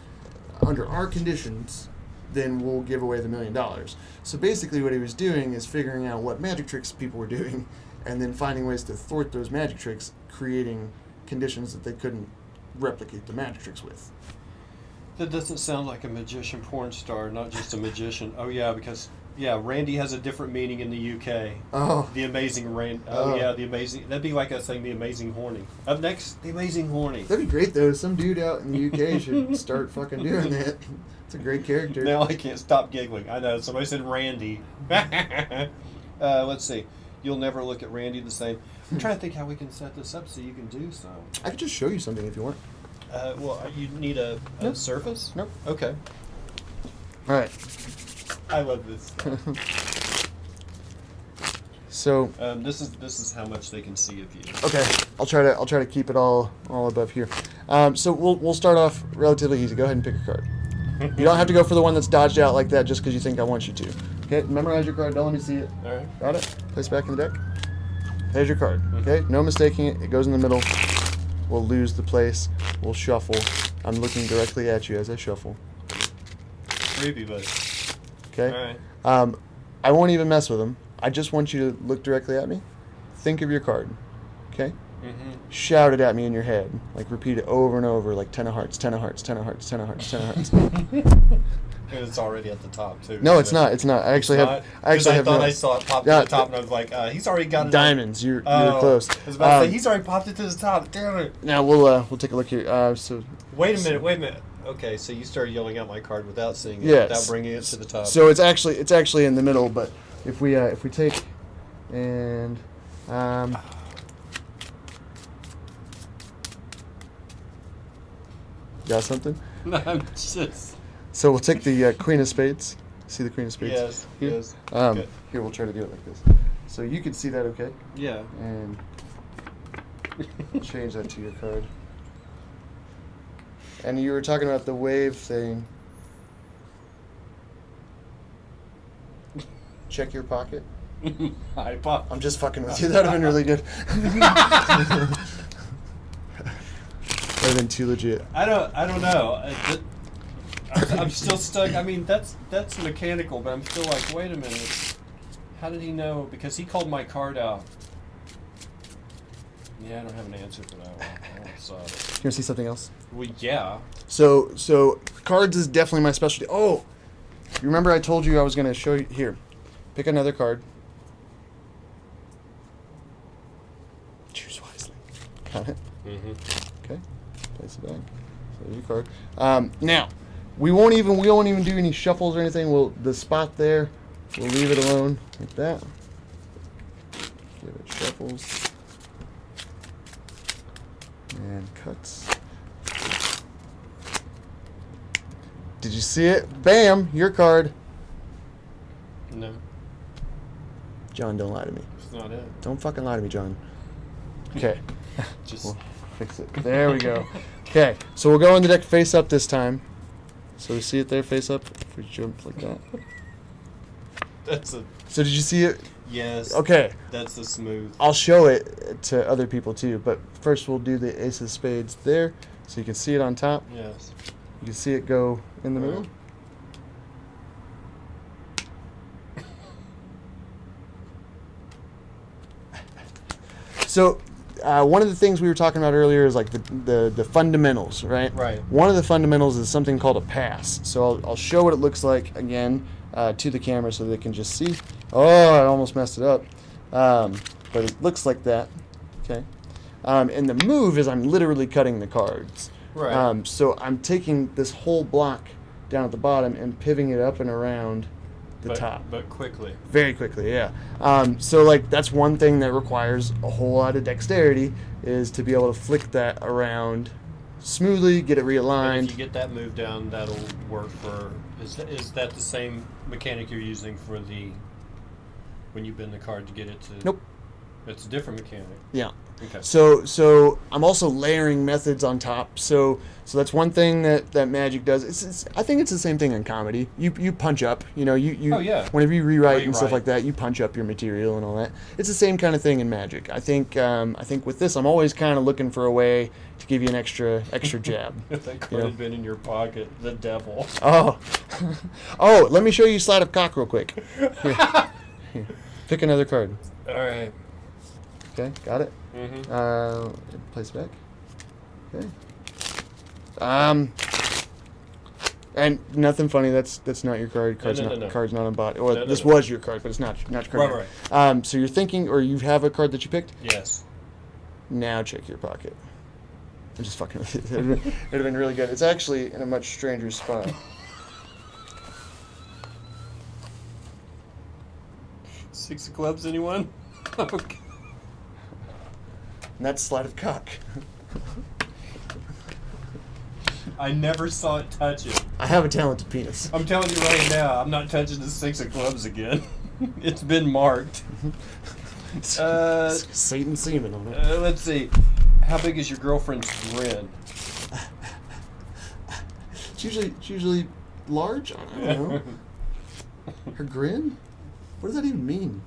under our conditions, then we'll give away the $1 million. So basically what he was doing is figuring out what magic tricks people were doing and then finding ways to thwart those magic tricks, creating conditions that they couldn't replicate the magic tricks with. That doesn't sound like a magician porn star, not just a magician. Oh, yeah, because, Randy has a different meaning in the UK. Oh. The Amazing Randy. Oh, yeah, the Amazing. That'd be like us saying the Amazing Horny. Up next, the Amazing Horny. That'd be great, though. Some dude out in the UK should start fucking doing that. It's a great character. Now I can't stop giggling. I know, somebody said Randy. Let's see. You'll never look at Randy the same. I'm trying to think how we can set this up so you can do so. I could just show you something if you want. Well, you need a surface? Nope. Okay. All right. I love this stuff. So this is how much they can see of you. Okay, I'll try to keep it all above here. So we'll start off relatively easy. Go ahead and pick a card. You don't have to go for the one that's dodged out like that just because you think I want you to. Okay, memorize your card. Don't let me see it. All right. Got it? Place it back in the deck. There's your card. Okay, no mistaking it. It goes in the middle. We'll lose the place. We'll shuffle. I'm looking directly at you as I shuffle. Creepy, buddy. Okay. All right. I won't even mess with them. I just want you to look directly at me. Think of your card. Okay? Mm-hmm. Shout it at me in your head. Like, repeat it over and over, like 10 of hearts, 10 of hearts, 10 of hearts, 10 of hearts, 10 of hearts. And it's already at the top, too. No, it's not. It's not. I actually have. I thought I saw it pop to the top, and I was like, he's already got it. Diamonds. You're close. I was about to say, he's already popped it to the top. Damn it. Now we'll take a look here. So. Wait a minute. Okay, so you started yelling out my card without seeing it, yes. without bringing it to the top. So it's actually in the middle, but if we take and got something? No, I'm just. So we'll take the Queen of Spades. See the Queen of Spades? Yes. Here? Yes. Okay. Here, we'll try to do it like this. So you can see that, okay? Yeah. And change that to your card. And you were talking about the wave thing. Check your pocket. Hi, Pop. I'm just fucking with you. That would have been really good. That would have been too legit. I don't know. I'm still stuck. I mean, that's mechanical, but I'm still like, wait a minute. How did he know? Because he called my card out. Yeah, I don't have an answer for that one. You want to see something else? Well, yeah. So cards is definitely my specialty. Oh, you remember I told you I was going to show you here. Pick another card. Choose wisely. Got it? Mm-hmm. Okay. Place it back. So your card. Now, we won't even do any shuffles or anything. The spot there, we'll leave it alone like that. Give it shuffles. And cuts. Did you see it? Bam! Your card. No, John, don't lie to me. it's not it. Don't fucking lie to me, John. Okay. Just We'll fix it. There we go. Okay, so we'll go on the deck face up this time. So we see it there face up. If we jump like that. that's a So did you see it? yes. Okay. That's a smooth. I'll show it to other people too, but first we'll do the ace of spades there, so you can see it on top. Yes. You can see it go in the middle. So one of the things we were talking about earlier is like the fundamentals, right? Right. One of the fundamentals is something called a pass. So I'll show what it looks like again to the camera so they can just see. Oh, I almost messed it up. But it looks like that. Okay. And the move is I'm literally cutting the cards. Right. So I'm taking this whole block down at the bottom and pivoting it up and around the top. But quickly. Very quickly, yeah. So like that's one thing that requires a whole lot of dexterity is to be able to flick that around smoothly, get it And realigned. if you get that move down, that'll work for. Is that the same mechanic you're using for the when you bend the card to get it to? Nope. It's a different mechanic. Yeah. Okay. So I'm also layering methods on top. So that's one thing that Magic does. It's I think it's the same thing in comedy. You punch up. You know you. Oh, yeah. Whenever you rewrite and stuff Rewrite. like that, you punch up your material and all that. It's the same kind of thing in Magic. I think with this, I'm always kind of looking for a way to give you an extra jab. If that card You know? had been in your pocket, the devil. Oh, let me show you Sleight of Cock real quick. Here. Pick another card. All right. Okay, got it. Mm-hmm. Place back. Okay. And nothing funny. That's not your card. Card's No. Card's not on bot. Well, No. this was your card, but it's not your card. Right. So you're thinking, or you have a card that you picked. Yes. Now check your pocket. I'm just fucking with you. It'd have been really good. It's actually in a much stranger spot. Six of clubs, anyone? Okay. And that's Sleight of Cock. I never saw it touch it. I have a talented penis. I'm telling you right now, I'm not touching the six of clubs again. It's been marked. Satan semen on it. Let's see. How big is your girlfriend's grin? It's usually large. I don't know. Her grin? What does that even mean?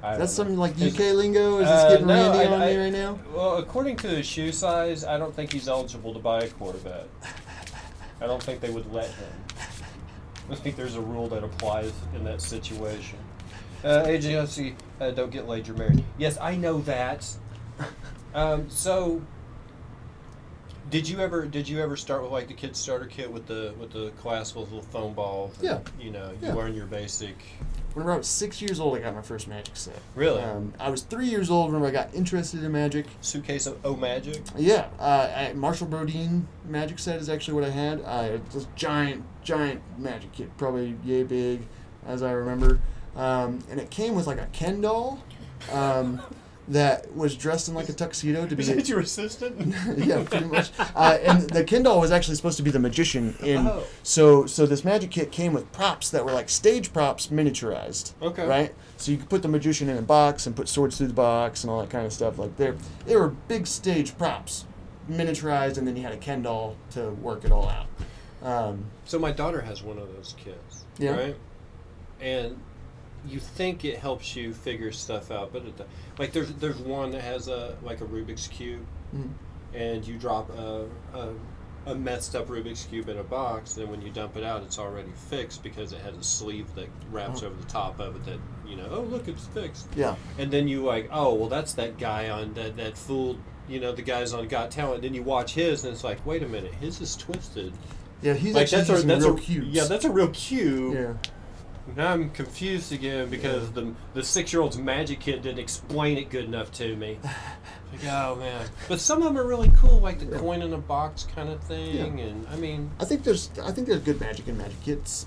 That's some like UK lingo? Is this getting randy on me right now? Well, according to his shoe size, I don't think he's eligible to buy a Corvette. I don't think they would let him. I think there's a rule that applies in that situation. AJC, don't get laid, you're married. Yes, I know that. So, did you ever start with like the kid starter kit with the collapsible little foam balls? Yeah. You Yeah. learn your basic. Whenever I was 6 years old, I got my first Magic set. Really? I was 3 years old whenever I got interested in Magic. Suitcase of Magic? Yeah. Marshall Brodeen Magic set is actually what I had. It's this giant Magic kit, probably yay big, as I remember. And it came with like a Ken doll that was dressed in like a tuxedo to be. Is that your assistant? Yeah, pretty much. And the Ken doll was actually supposed to be the magician. Oh. So this Magic kit came with props that were like stage props miniaturized. Okay. Right? So you could put the magician in a box and put swords through the box and all that kind of stuff. Like they were big stage props, miniaturized, and then you had a Ken doll to work it all out. So my daughter has one of those kits. Yeah. Right? And you think it helps you figure stuff out, but like there's one that has a Rubik's cube, and you drop a messed up Rubik's cube in a box, and when you dump it out, it's already fixed because it has a sleeve that wraps over the top of it that oh look, it's fixed. Yeah. And then you like, oh well, that's that guy on that fooled the guys on Got Talent. Then you watch his, and it's like, wait a minute, his is twisted. Yeah, he's Like actually using real cubes. Yeah, that's a real cube. Yeah. Now I'm confused again because the 6-year-old's Magic kit didn't explain it good enough to me. Like, oh man! But some of them are really cool, like the coin in a box kind of thing, and I mean, I think there's good Magic in Magic kits.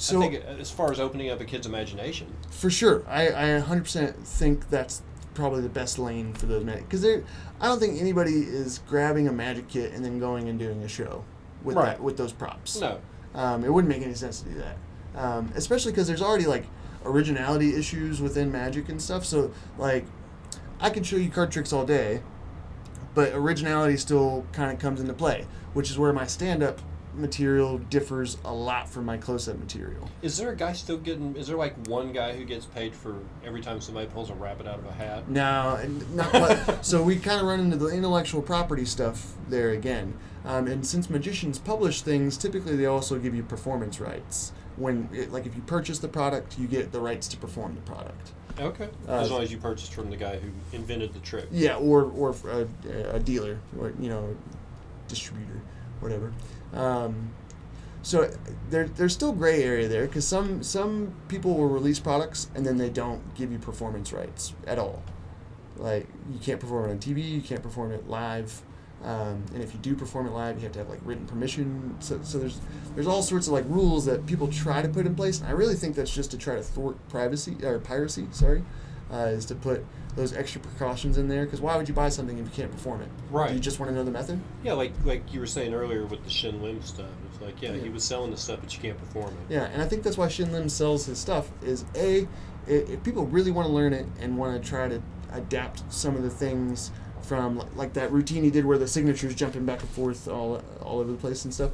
So, I think as far as opening up a kid's imagination. For sure. I 100% think that's probably the best lane for those magic. Because I don't think anybody is grabbing a magic kit and then going and doing a show with with those props. No. It wouldn't make any sense to do that. Especially because there's already, like, originality issues within magic and stuff. So, like, I can show you card tricks all day, but originality still kind of comes into play, which is where my stand-up material differs a lot from my close-up material. Is there a guy still getting? Is there like one guy who gets paid for every time somebody pulls a rabbit out of a hat? No, not quite. So we kind of run into the intellectual property stuff there again. And since magicians publish things, typically they also give you performance rights. Like if you purchase the product, you get the rights to perform the product. Okay. As long as you purchased from the guy who invented the trick. Yeah, or a dealer, or distributor, whatever. So there's still gray area there because some people will release products and then they don't give you performance rights at all. Like you can't perform it on TV, you can't perform it live, and if you do perform it live, you have to have like written permission. So there's all sorts of like rules that people try to put in place, and I really think that's just to try to thwart piracy. Is to put those extra precautions in there, because why would you buy something if you can't perform it? Right. Do you just want to know the method? Yeah, like you were saying earlier with the Shin Lim stuff. It's like, he was selling the stuff, but you can't perform it. Yeah, and I think that's why Shin Lim sells his stuff, is if people really want to learn it and want to try to adapt some of the things from, like that routine he did where the signature's jumping back and forth all over the place and stuff,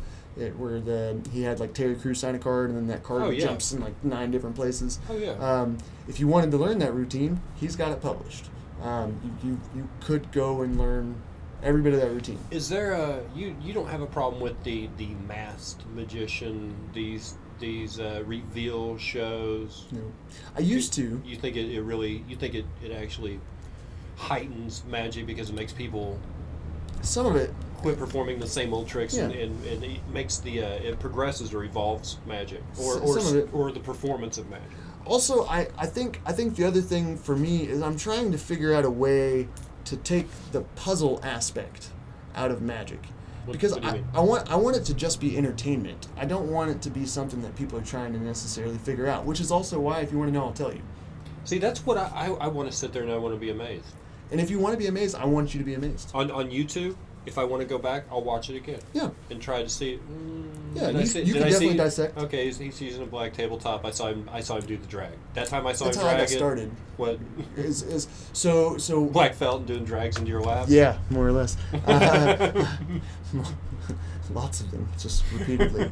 where he had like Terry Crews sign a card and then that card jumps in like 9 different places. Oh yeah. If you wanted to learn that routine, he's got it published. You could go and learn every bit of that routine. Is there you don't have a problem with the masked magician, these reveal shows? No, I used to. You think it actually heightens magic because it makes people some of it quit performing the same old tricks, and it makes it progresses or evolves magic, or the performance of magic. Also, I think the other thing for me is I'm trying to figure out a way to take the puzzle aspect out of magic, because I want it to just be entertainment. I don't want it to be something that people are trying to necessarily figure out, which is also why, if you want to know, I'll tell you. See, that's what I want to sit there and I want to be amazed. And if you want to be amazed, I want you to be amazed. On YouTube, if I want to go back, I'll watch it again. Yeah. And try to see. Yeah, you can definitely dissect. Okay, he's using a black tabletop. I saw him do the drag. That time I saw him drag. That's how I got started. What? So black felt and doing drags into your lap. Yeah, more or less. Lots of them, just repeatedly.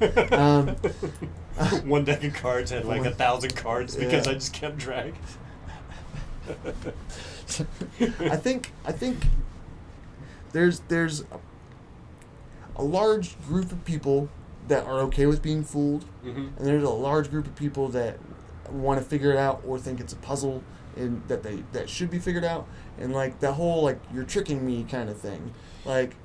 One deck of cards had like 1,000 cards because I just kept drag. I think there's a large group of people that are okay with being fooled, and there's a large group of people that want to figure it out or think it's a puzzle and that should be figured out, and like that whole like you're tricking me kind of thing. Like,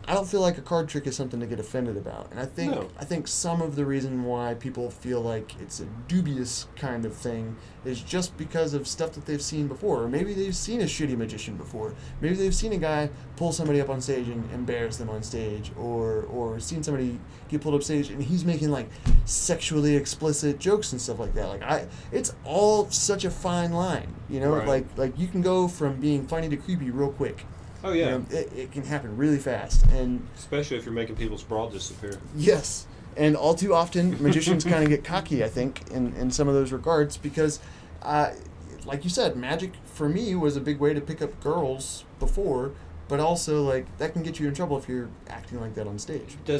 I don't feel like a card trick is something to get offended about, and I think some of the reason why people feel like it's a dubious kind of thing is just because of stuff that they've seen before, or maybe they've seen a shitty magician before. Maybe they've seen a guy pull somebody up on stage and embarrass them on stage, or seen somebody get pulled up stage and he's making like sexually explicit jokes and stuff like that. Like it's all such a fine line, you know. Right. Like you can go from being funny to creepy real quick. Oh yeah, you know, it can happen really fast, and especially if you're making people's bra disappear. Yes, and all too often magicians kind of get cocky, I think, in some of those regards, because, like you said, magic for me was a big way to pick up girls before, but also like that can get you in trouble if you're acting like that on stage. Do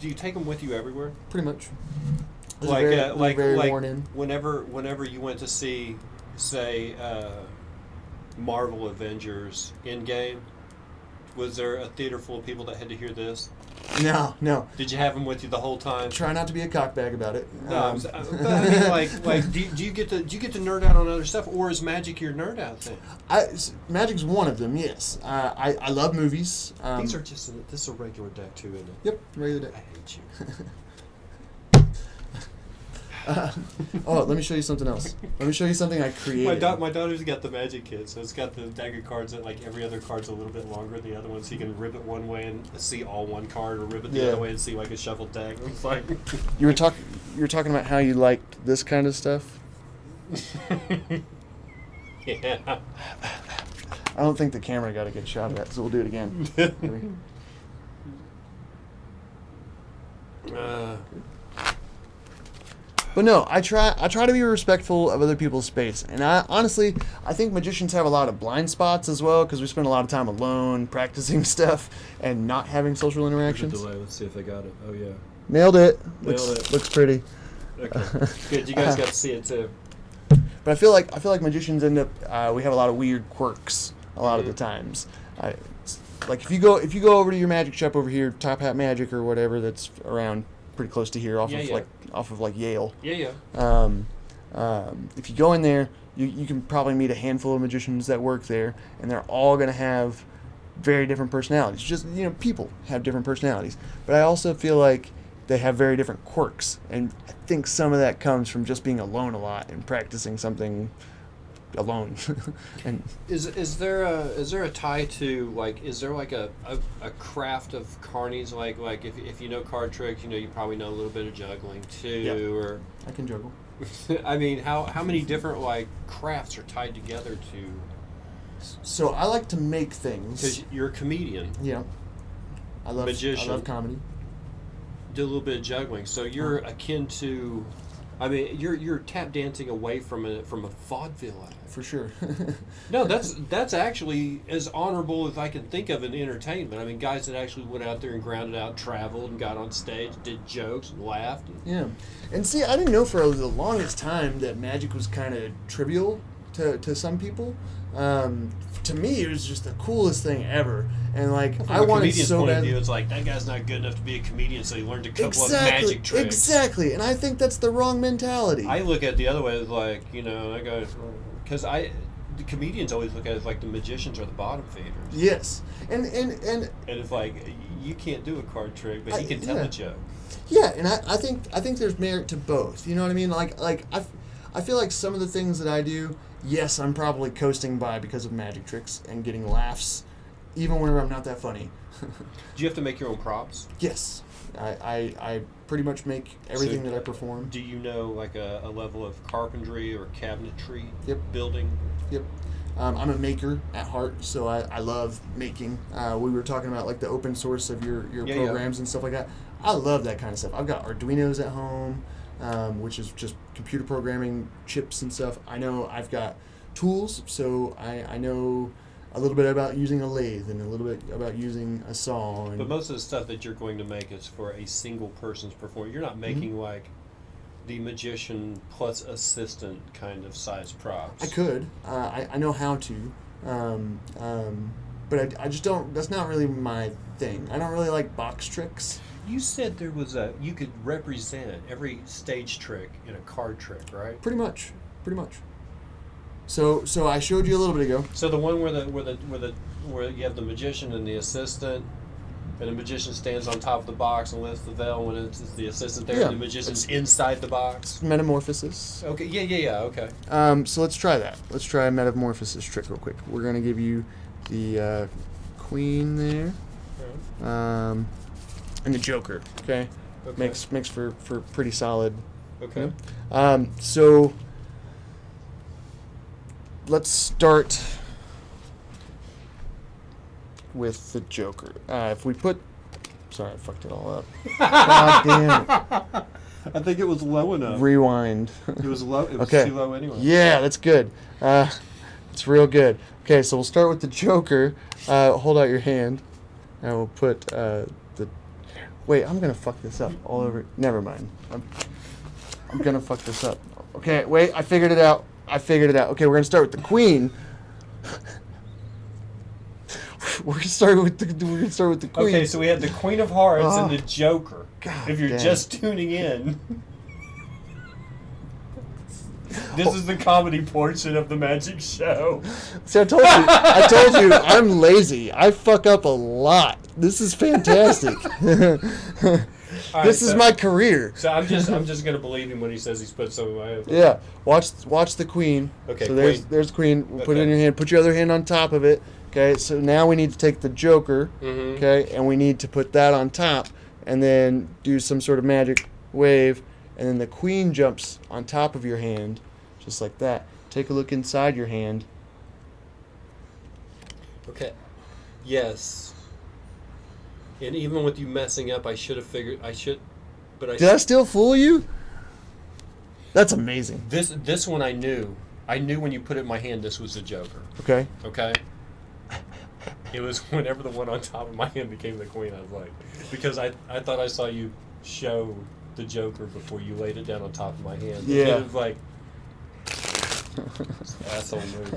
you take them with you everywhere? Pretty much. Like worn in. Whenever you went to see, say, Marvel Avengers Endgame, was there a theater full of people that had to hear this? No. Did you have them with you the whole time? Try not to be a cockbag about it. No, but I mean, do you get to nerd out on other stuff, or is magic your nerd out thing? Magic's one of them. Yes, I love movies. These are just this is a regular deck too, isn't it? Yep, regular deck. I hate you. Let me show you something else. Let me show you something I created. My daughter's got the magic kit, so it's got the deck of cards that like every other card's a little bit longer than the other one, so you can rip it one way and see all one card, or rip it the other way and see like a shuffled deck. It's like you were talking about how you liked this kind of stuff. Yeah. I don't think the camera got a good shot of that, so we'll do it again. But no, I try to be respectful of other people's space, and I think magicians have a lot of blind spots as well, because we spend a lot of time alone practicing stuff and not having social interactions. Delay. Let's see if I got it. Oh yeah, nailed it. Nailed it. Looks pretty. Okay, good. You guys got to see it too. But I feel like magicians end up we have a lot of weird quirks a lot of the times. Like if you go over to your magic shop over here, Top Hat Magic or whatever, that's around pretty close to here, off of Yale. Yeah. If you go in there, you can probably meet a handful of magicians that work there, and they're all going to have very different personalities. Just, people have different personalities. But I also feel like they have very different quirks, and I think some of that comes from just being alone a lot and practicing something alone. And is there a tie to, like, is there like a craft of carnies, like if you know card tricks, you probably know a little bit of juggling too, or I can juggle. I mean, how many different like crafts are tied together to? So I like to make things. Because you're a comedian. Yeah. I love comedy. Do a little bit of juggling, so you're akin to. I mean, you're tap dancing away from a vaudeville act. For sure. No, that's actually as honorable as I can think of in entertainment. I mean, guys that actually went out there and grounded out, traveled, and got on stage, did jokes, and laughed. Yeah. And see, I didn't know for the longest time that magic was kind of trivial to some people. To me, it was just the coolest thing ever. And I wanted so bad. It's like, that guy's not good enough to be a comedian, so he learned a couple of magic tricks. Exactly, and I think that's the wrong mentality. I look at it the other way, like, that guy's, because the comedians always look at it as like the magicians are the bottom feeders. Yes, and it's like, you can't do a card trick, but he can tell a joke. Yeah, and I think there's merit to both. You know what I mean? I feel like some of the things that I do, yes, I'm probably coasting by because of magic tricks and getting laughs, even whenever I'm not that funny. Do you have to make your own props? Yes. I pretty much make everything that I perform. Do you know like a level of carpentry or cabinetry building? Yep. I'm a maker at heart, so I love making. We were talking about like the open source of your programs and stuff like that. I love that kind of stuff. I've got Arduinos at home, which is just computer programming chips and stuff. I know I've got tools, so I know a little bit about using a lathe and a little bit about using a saw. But most of the stuff that you're going to make is for a single person's performance. You're not making like the magician plus assistant kind of size props. I could. I know how to. But I just don't. That's not really my thing. I don't really like box tricks. You said there was you could represent every stage trick in a card trick, right? Pretty much. So I showed you a little bit ago. So the one where you have the magician and the assistant, and the magician stands on top of the box and lifts the veil when it's the assistant there, and the magician's inside the box. Metamorphosis. Okay. Yeah. Okay. So let's try that. Let's try a metamorphosis trick real quick. We're gonna give you the queen there, and the joker. Okay. Makes for pretty solid. Okay. So let's start with the joker. If we put... Sorry, I fucked it all up. God damn it. I think it was low enough. Rewind. It was low. It was too low anyway. Yeah, that's good. It's real good. Okay, so we'll start with the joker. Hold out your hand. And we'll put the... Wait, I'm going to fuck this up all over... Never mind. I'm going to fuck this up. Okay, wait, I figured it out. Okay, we're going to start with the queen. We're going to start with the queen. Okay, so we have the queen of hearts and the joker. God if you're just tuning in, this is the comedy portion of the magic show. See, I told you, I'm lazy. I fuck up a lot. This is fantastic. All right, This is my career. So I'm just gonna believe him when he says he's put some in my hand. Yeah. Watch the queen. Okay, So queen. there's queen. We'll put it in Okay. your hand. Put your other hand on top of it. Okay. So now we need to take the joker. Mhm. Okay, and we need to put that on top, and then do some sort of magic wave, and then the queen jumps on top of your hand, just like that. Take a look inside your hand. Okay. Yes. And even with you messing up, I should have figured. But I. Did I still fool you? That's amazing. This one I knew. I knew when you put it in my hand, this was the Joker. Okay. Okay. It was whenever the one on top of my hand became the queen. I was like, because I thought I saw you show the Joker before you laid it down on top of my hand. Yeah. And it was like. It's the asshole move.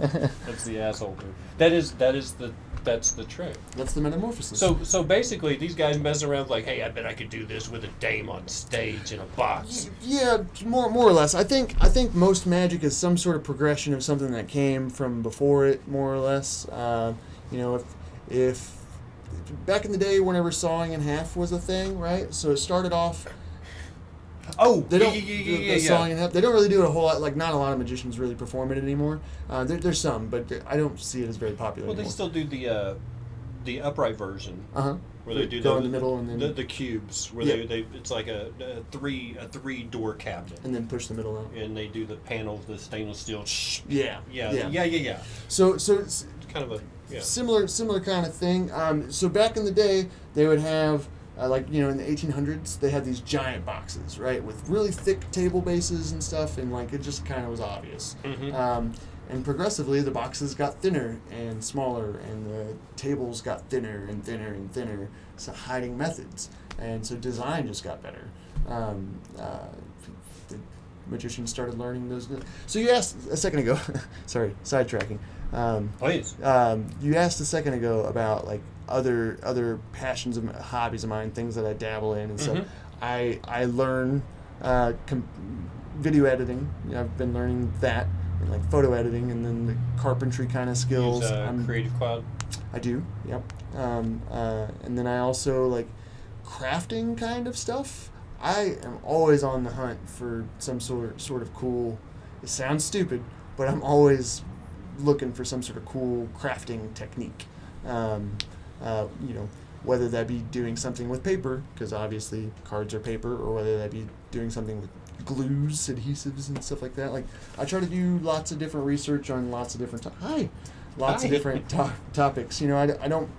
That's the asshole move. That's the trick. That's the metamorphosis. So basically, these guys messing around like, hey, I bet I could do this with a dame on stage in a box. Yeah, more or less. I think most magic is some sort of progression of something that came from before it, more or less. If back in the day, whenever sawing in half was a thing, right? So it started off. Oh, They don't yeah. sawing in half. They don't really do it a whole lot. Like, not a lot of magicians really perform it anymore. There's some, but I don't see it as very popular. Well, they anymore. still do the upright version. Where they do go in the middle and then the cubes where they it's like a three door cabinet, and then push the middle out. and they do the panels, the stainless steel. Yeah. So So it's it's kind of a similar kind of thing. So back in the day, they would have in the 1800s, they had these giant boxes, right, with really thick table bases and stuff, and like it just kind of was obvious. Mhm. And progressively, the boxes got thinner and smaller, and the tables got thinner and thinner and thinner. So hiding methods, and so design just got better. The magicians started learning those. So you asked a second ago. Sorry, sidetracking. Please. You asked a second ago about like other passions and hobbies of mine, things that I dabble in and stuff. I learn video editing. I've been learning that, and like photo editing, and then the carpentry kind of skills. Use Creative Cloud. I do, yep. And then I also like crafting kind of stuff. I am always on the hunt for some sort of cool. It sounds stupid, but I'm always looking for some sort of cool crafting technique. Whether that be doing something with paper, because obviously cards are paper, or whether that be doing something with glues, adhesives, and stuff like that. Like, I try to do lots of different research on lots of different of different topics. I don't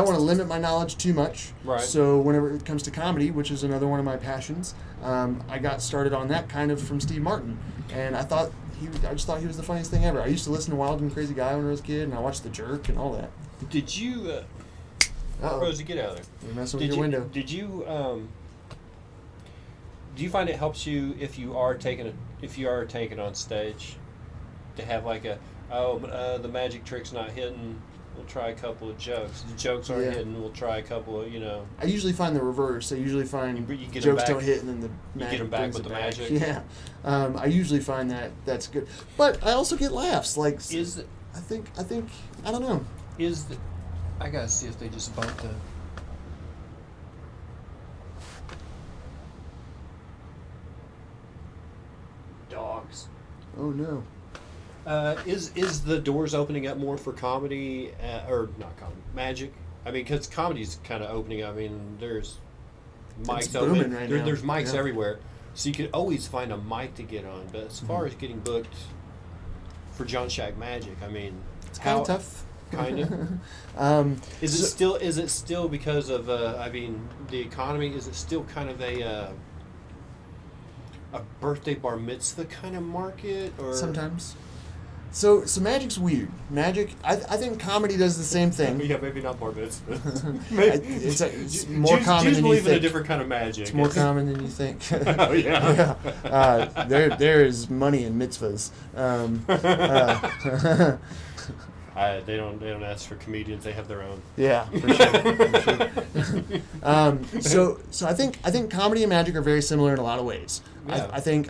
want to limit my knowledge too much. Right. So whenever it comes to comedy, which is another one of my passions, I got started on that kind of from Steve Martin, and I just thought he was the funniest thing ever. I used to listen to Wild and Crazy Guy when I was a kid, and I watched The Jerk and all that. Did you? Rosie, get out of there. You're messing with your window. Did you? Do you find it helps you if you are taking on stage, to have like the magic trick's not hitting? We'll try a couple of jokes. The jokes aren't hitting. We'll try a couple of I usually find the reverse. I usually find you get jokes them back, don't hit, and then the you magic get them back brings with it the back. magic. Yeah, I usually find that's good. But I also get laughs. Like, I think I don't know. I gotta see if they just bumped the. Dogs. Oh no. Is the doors opening up more for comedy, or not comedy, magic? I mean, because comedy's kind of opening up. I mean, there's mics open. Right now. There's mics everywhere, so you could always find a mic to get on. But as far as getting booked for John Shack Magic, I mean, it's kind of tough. Kind of. Is it still because of the economy? Is it still kind of a birthday bar mitzvah kind of market, or sometimes? So magic's weird. Magic, I think comedy does the same thing. Yeah, maybe not bar mitzvah. It's more common Jews than you believe in a think. different kind of magic. It's more common than you think. Oh yeah. There is money in mitzvahs. They don't ask for comedians. They have their own. Yeah, for sure. So I think comedy and magic are very similar in a lot of ways. Yeah. I think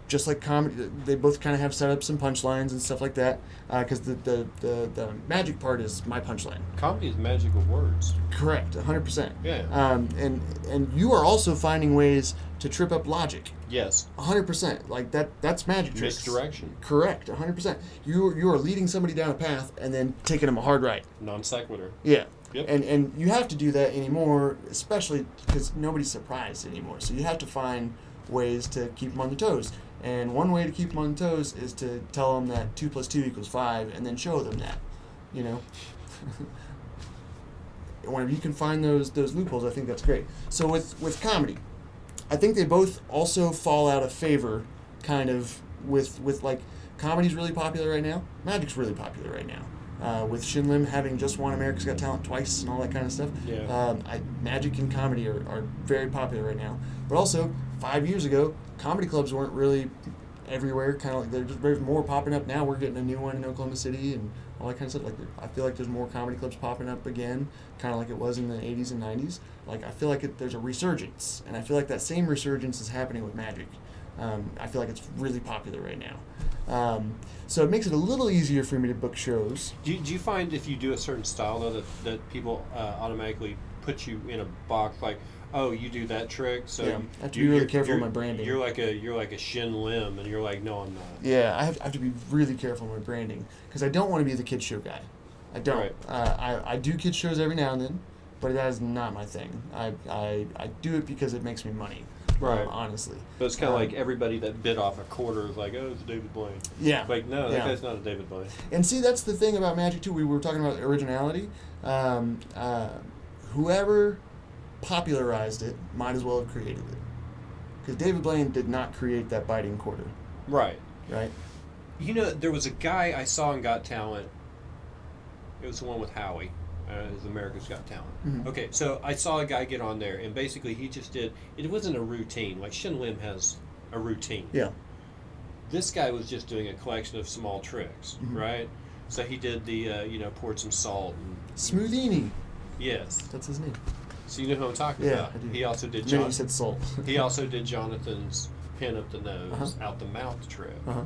just like comedy, they both kind of have setups and punchlines and stuff like that. Because the magic part is my punchline. Comedy is magic of words. Correct, 100%. Yeah. And you are also finding ways to trip up logic. Yes. 100%. Like that's magic tricks. Misdirection. Correct, 100%. You are leading somebody down a path and then taking them a hard right. Non sequitur. Yeah. Yep. And you have to do that anymore, especially because nobody's surprised anymore. So you have to find ways to keep them on their toes. And one way to keep them on their toes is to tell them that 2 + 2 = 5 and then show them that, you know. Whenever you can find those loopholes, I think that's great. So with comedy, I think they both also fall out of favor kind of with like comedy's really popular right now. Magic's really popular right now. With Shin Lim having just won America's Got Talent twice and all that kind of stuff. Yeah. Magic and comedy are very popular right now. But also, 5 years ago, comedy clubs weren't really everywhere. Kind of like there's more popping up now. We're getting a new one in Oklahoma City and all that kind of stuff. Like I feel like there's more comedy clubs popping up again, kind of like it was in the 80s and 90s. Like I feel like there's a resurgence, and I feel like that same resurgence is happening with magic. I feel like it's really popular right now. So it makes it a little easier for me to book shows. Do you find if you do a certain style though that people automatically put you in a box like, oh, you do that trick, so yeah, I have to be really careful with my branding. You're like a Shin Lim, and you're like, no, I'm not. Yeah, I have to be really careful with my branding because I don't want to be the kid show guy. I don't. Right. I do kid shows every now and then, but that is not my thing. I do it because it makes me money. Right. Honestly. But it's kind of like everybody that bit off a quarter is like, oh, it's David Blaine. Yeah. Like, no, that guy's not a David Blaine. And see, that's the thing about magic too. We were talking about originality. Whoever popularized it might as well have created it. Because David Blaine did not create that biting quarter. Right. Right? You know, there was a guy I saw in Got Talent. It was the one with Howie. It was America's Got Talent. Mm-hmm. Okay, so I saw a guy get on there, and basically he just did, it wasn't a routine. Like Shin Lim has a routine. Yeah. This guy was just doing a collection of small tricks, Mm-hmm. right? So he did the, poured some salt. And, Smoothini. yes. That's his name. So you know who I'm talking Yeah, about. I do. He also did You said salt. He also did Jonathan's pin up the nose, Uh-huh. out the mouth trick. Uh-huh.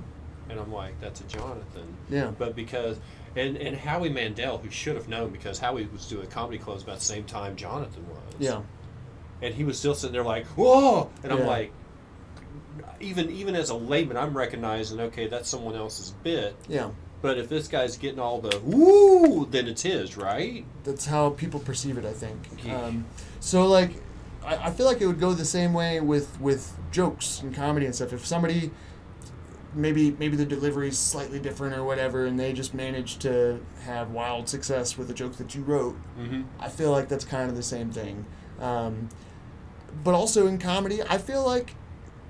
And I'm like, that's a Jonathan. Yeah. But because, and Howie Mandel, who should have known because Howie was doing comedy clubs about the same time Jonathan was. Yeah. And he was still sitting there like, whoa! And I'm Yeah. like, even as a layman, I'm recognizing, okay, that's someone else's bit. Yeah. But if this guy's getting all the woo, then it's his, right? That's how people perceive it, I think. Yeah. So, like, I feel like it would go the same way with jokes and comedy and stuff. If somebody, maybe the delivery's slightly different or whatever, and they just manage to have wild success with a joke that you wrote, Mm-hmm. I feel like that's kind of the same thing. But also in comedy, I feel like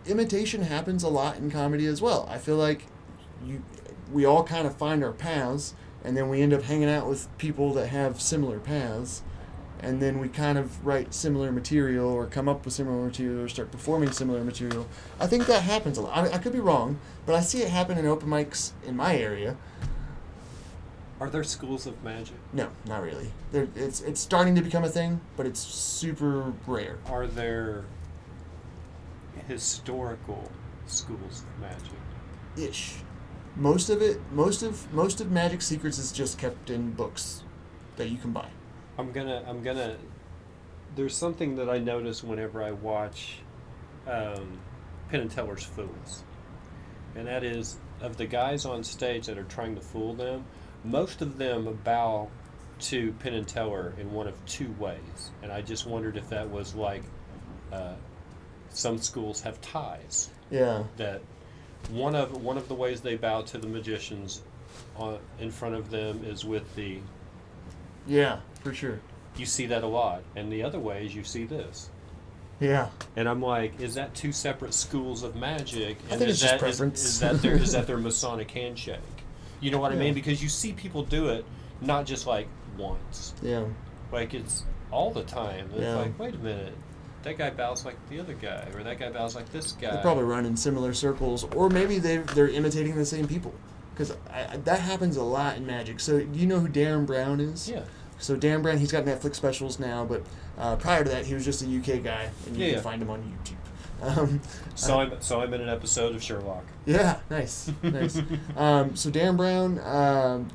imitation happens a lot in comedy as well. I feel like we all kind of find our paths, and then we end up hanging out with people that have similar paths, and then we kind of write similar material or come up with similar material or start performing similar material. I think that happens a lot. I could be wrong, but I see it happen in open mics in my area. Are there schools of magic? No, not really. It's starting to become a thing, but it's super rare. Are there historical schools of magic? Ish. Most of Magic Secrets is just kept in books that you can buy. I'm gonna. There's something that I notice whenever I watch Penn and Teller's Fools, and that is of the guys on stage that are trying to fool them. Most of them bow to Penn and Teller in one of two ways, and I just wondered if that was like some schools have ties. Yeah. That one of the ways they bow to the magicians in front of them is with the. Yeah, for sure. You see that a lot, and the other ways you see this. Yeah. And I'm like, is that two separate schools of magic? And I think is it's just that, preference. Is that their Masonic handshake? You know what I Yeah. mean? Because you see people do it, not just like once. Yeah. Like it's all the time. It's Yeah. like, wait a minute, that guy bows like the other guy, or that guy bows like this guy. They probably run in similar circles, or maybe they're imitating the same people. Because that happens a lot in Magic. So do you know who Darren Brown is? Yeah. So Dan Brown, he's got Netflix specials now, but prior to that, he was just a UK guy, and you can find him on YouTube. So I'm in an episode of Sherlock. Yeah, nice. So Dan Brown,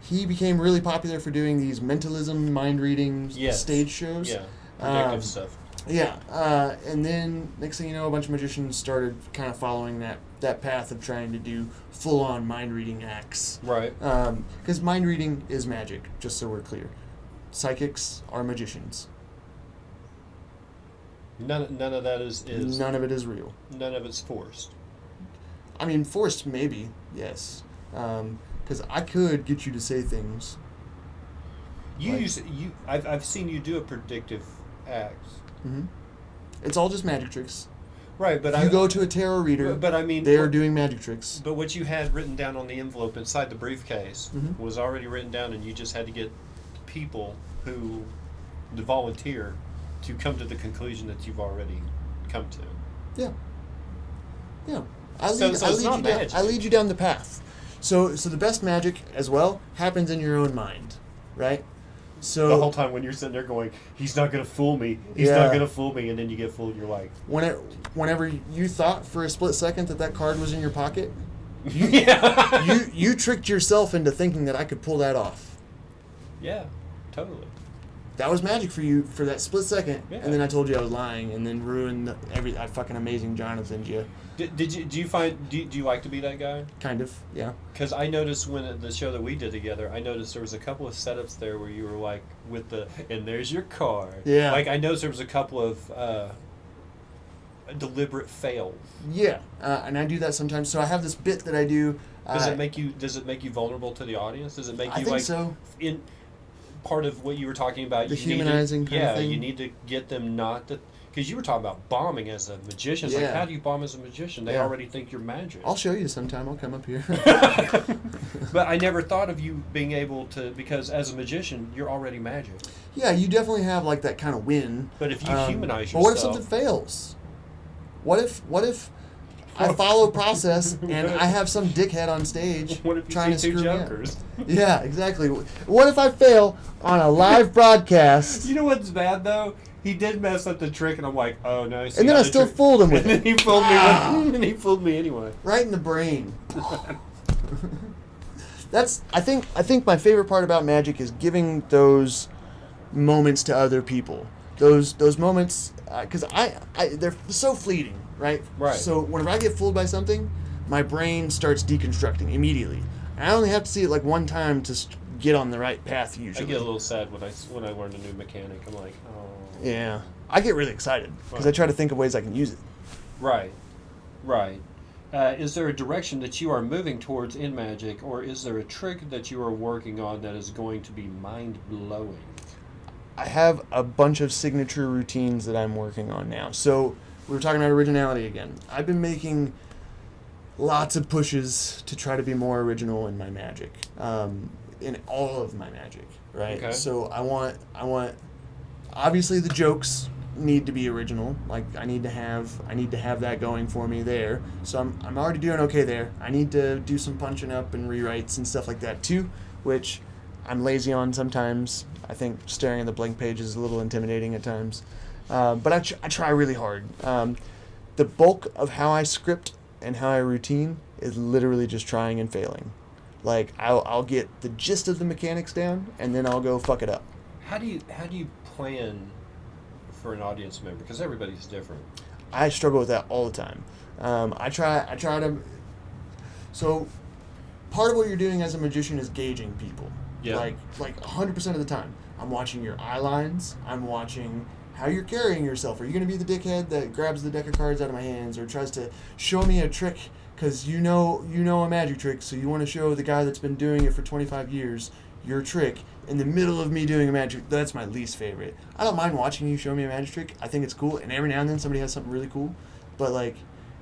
he became really popular for doing these mentalism, mind reading stage shows. Yeah, predictive stuff. Yeah, and then next thing you know, a bunch of magicians started kind of following that path of trying to do full-on mind-reading acts. Right. Because mind reading is magic, just so we're clear. Psychics are magicians. None of that is. None of it is real. None of it's forced. I mean, forced maybe, yes. Because I could get you to say things. I've seen you do a predictive act. Mm-hmm. It's all just magic tricks. Right, but you go to a tarot reader. But I mean, they are doing magic tricks. But what you had written down on the envelope inside the briefcase mm-hmm. was already written down, and you just had to get people who volunteer to come to the conclusion that you've already come to. Yeah. Yeah. I lead you down the path. So the best magic as well happens in your own mind, right? So the whole time when you're sitting there going, he's not going to fool me. He's not going to fool me. And then you get fooled. You're like... Whenever you thought for a split second that card was in your pocket, you tricked yourself into thinking that I could pull that off. Yeah, totally. That was magic for you for that split second. Yeah. And then I told you I was lying and then ruined that fucking amazing Jonathan you. Do you like to be that guy? Kind of, yeah. Because I noticed when the show that we did together, I noticed there was a couple of setups there where you were like with and there's your card. Yeah. Like I noticed there was a couple of deliberate fails. Yeah, and I do that sometimes. So I have this bit that I do. Does it make you vulnerable to the audience? Does it make you I think so. In part of what you were talking about, the humanizing kind of thing. Yeah, you need to get them not to. Because you were talking about bombing as a magician. It's like, how do you bomb as a magician? They already think you're magic. I'll show you sometime. I'll come up here. But I never thought of you being able to, because as a magician, you're already magic. Yeah, you definitely have like that kind of win. But if you humanize yourself... But what if something fails? What if I follow process and I have some dickhead on stage trying to screw me up? Yeah, exactly. What if I fail on a live broadcast? You know what's bad though? He did mess up the trick, and I'm like, oh no. And then I still fooled him with it. And then he fooled me. And he fooled me anyway. Right in the brain. I think my favorite part about magic is giving those moments to other people. Those moments, because they're so fleeting, right? Right. So whenever I get fooled by something, my brain starts deconstructing immediately. And I only have to see it like one time to get on the right path usually. I get a little sad when I learn a new mechanic. I'm like, oh. Yeah. I get really excited because I try to think of ways I can use it. Right. Is there a direction that you are moving towards in magic, or is there a trick that you are working on that is going to be mind-blowing? I have a bunch of signature routines that I'm working on now. So we were talking about originality again. I've been making lots of pushes to try to be more original in my magic, in all of my magic, right? Okay. So I want obviously the jokes need to be original. Like I need to have that going for me there. So I'm already doing okay there. I need to do some punching up and rewrites and stuff like that too, which I'm lazy on sometimes. I think staring at the blank page is a little intimidating at times. But I try really hard. The bulk of how I script and how I routine is literally just trying and failing. Like I'll get the gist of the mechanics down and then I'll go fuck it up. How do you plan for an audience member? Because everybody's different. I struggle with that all the time. I try to. So, part of what you're doing as a magician is gauging people. Yeah. Like 100% of the time, I'm watching your eye lines. I'm watching how you're carrying yourself. Are you going to be the dickhead that grabs the deck of cards out of my hands or tries to show me a trick because you know a magic trick, so you want to show the guy that's been doing it for 25 years your trick in the middle of me doing a magic? That's my least favorite. I don't mind watching you show me a magic trick. I think it's cool, and every now and then somebody has something really cool, but like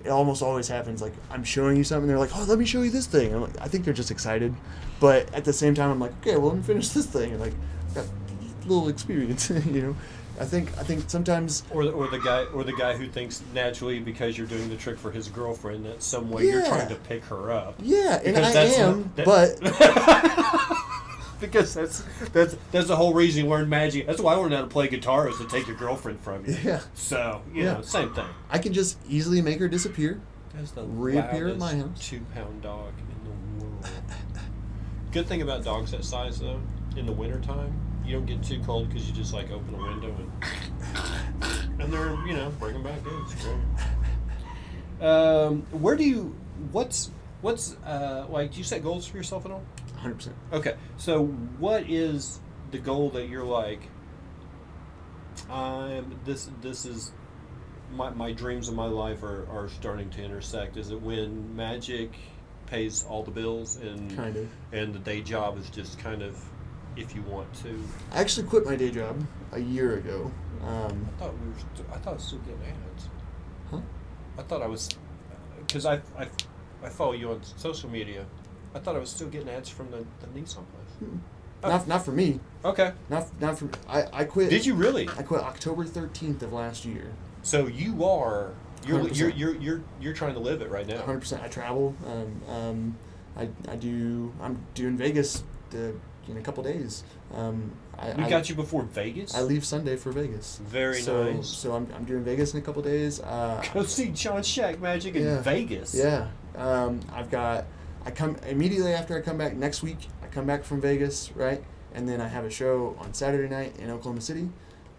it almost always happens like I'm showing you something, they're like, oh, let me show you this thing. I'm like, I think they're just excited, but at the same time I'm like, okay, well, let me finish this thing, and like got a little experience. You know, I think sometimes or the guy who thinks naturally because you're doing the trick for his girlfriend that some way you're trying to pick her up. Yeah, and because I am, but Because that's the whole reason you learn magic. That's why I learned how to play guitar, is to take your girlfriend from you. Yeah. So, you know, same thing. I can just easily make her disappear, That's the reappear at my house. 2-pound dog in the world. Good thing about dogs that size, though, in the wintertime, you don't get too cold because you just, like, open a window and they're, you know, bring them back in. It's great. What's like, do you set goals for yourself at all? 100%. Okay, so what is the goal that you're like, this is my dreams of my life are starting to intersect? Is it when magic pays all the bills and Kind of. and the day job is just kind of if you want to? I actually quit my day job a year ago. I thought I was still getting ads. Huh? I thought I was, because I follow you on social media. I thought I was still getting ads from the Nissan place. Oh. Not for me. Okay. Not for. I quit. Did you really? I quit October 13th of last year. So you're 100%. you're trying to live it right now. 100%. I travel. I'm doing Vegas in a couple days. We got you before Vegas. I leave Sunday for Vegas. Very nice. So I'm doing Vegas in a couple days. Go see John Shack Magic in Vegas. Yeah. I come immediately after I come back next week. I come back from Vegas, right? And then I have a show on Saturday night in Oklahoma City.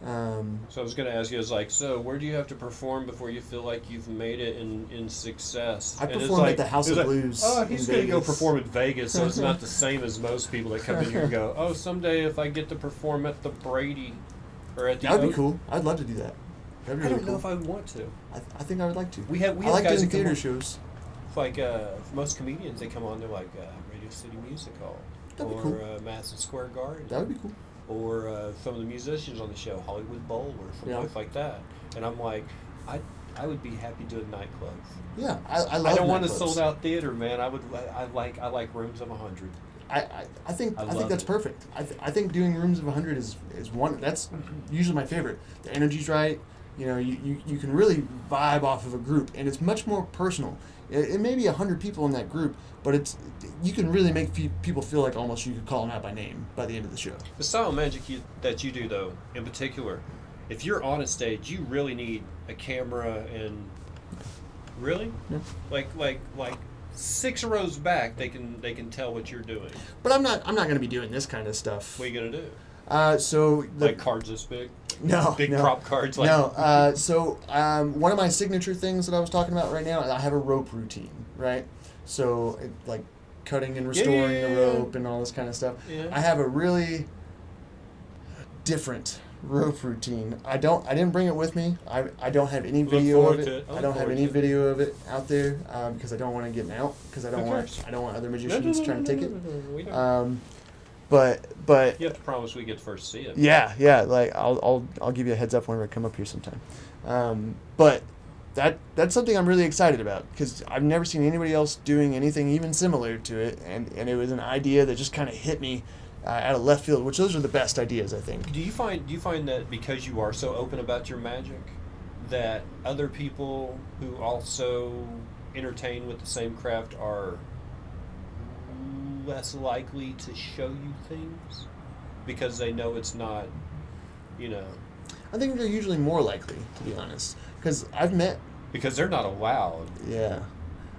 So I was going to ask you, so where do you have to perform before you feel like you've made it in success? I perform at the House of Blues. Oh, he's going to go Vegas. perform in Vegas, so it's not the same as most people that come in here and go, oh, someday if I get to perform at the Brady or at the That would be cool. I'd love to do that. That'd be I really don't know cool. if I would want to. I think I would like to. We have I like guys doing that come theater on. shows. Like most comedians, they come on, they're like Radio City Music Hall That'd be or cool. Madison Square Garden. That would be cool. Or some of the musicians on the show, Hollywood Bowl or something like that. And I'm like, I would be happy doing nightclubs. Yeah, I love. I don't want a nightclubs. sold out theater, man. I like rooms of 100. I think love that's it. perfect. I think doing rooms of 100 is one. That's usually my favorite. The energy's right. You know, you can really vibe off of a group, and it's much more personal. It may be 100 people in that group, but you can really make people feel like almost you could call them out by name by the end of the show. The style of magic that you do, though, in particular, if you're on a stage, you really need a camera and really, Yeah. like 6 rows back, they can tell what you're doing. But I'm not going to be doing this kind of stuff. What are you gonna do? Like Cards this big? No, Big no. prop cards? No. One of my signature things that I was talking about right now, I have a rope routine, right? So, like cutting and restoring the rope and all this kind of stuff. Yeah. I have a really different rope routine. I didn't bring it with me. I don't have any video of it. I don't have any video of it out there because I don't want to get out because I don't want other magicians trying to take it. We don't. But You have to promise we get to first see it. yeah. Like I'll give you a heads up whenever I come up here sometime. But that's something I'm really excited about because I've never seen anybody else doing anything even similar to it, and it was an idea that just kind of hit me out of left field. Which those are the best ideas, I think. Do you find that because you are so open about your magic, that other people who also entertain with the same craft are less likely to show you things because they know it's not, I think they're usually more likely, to be honest, because because they're not allowed. Yeah.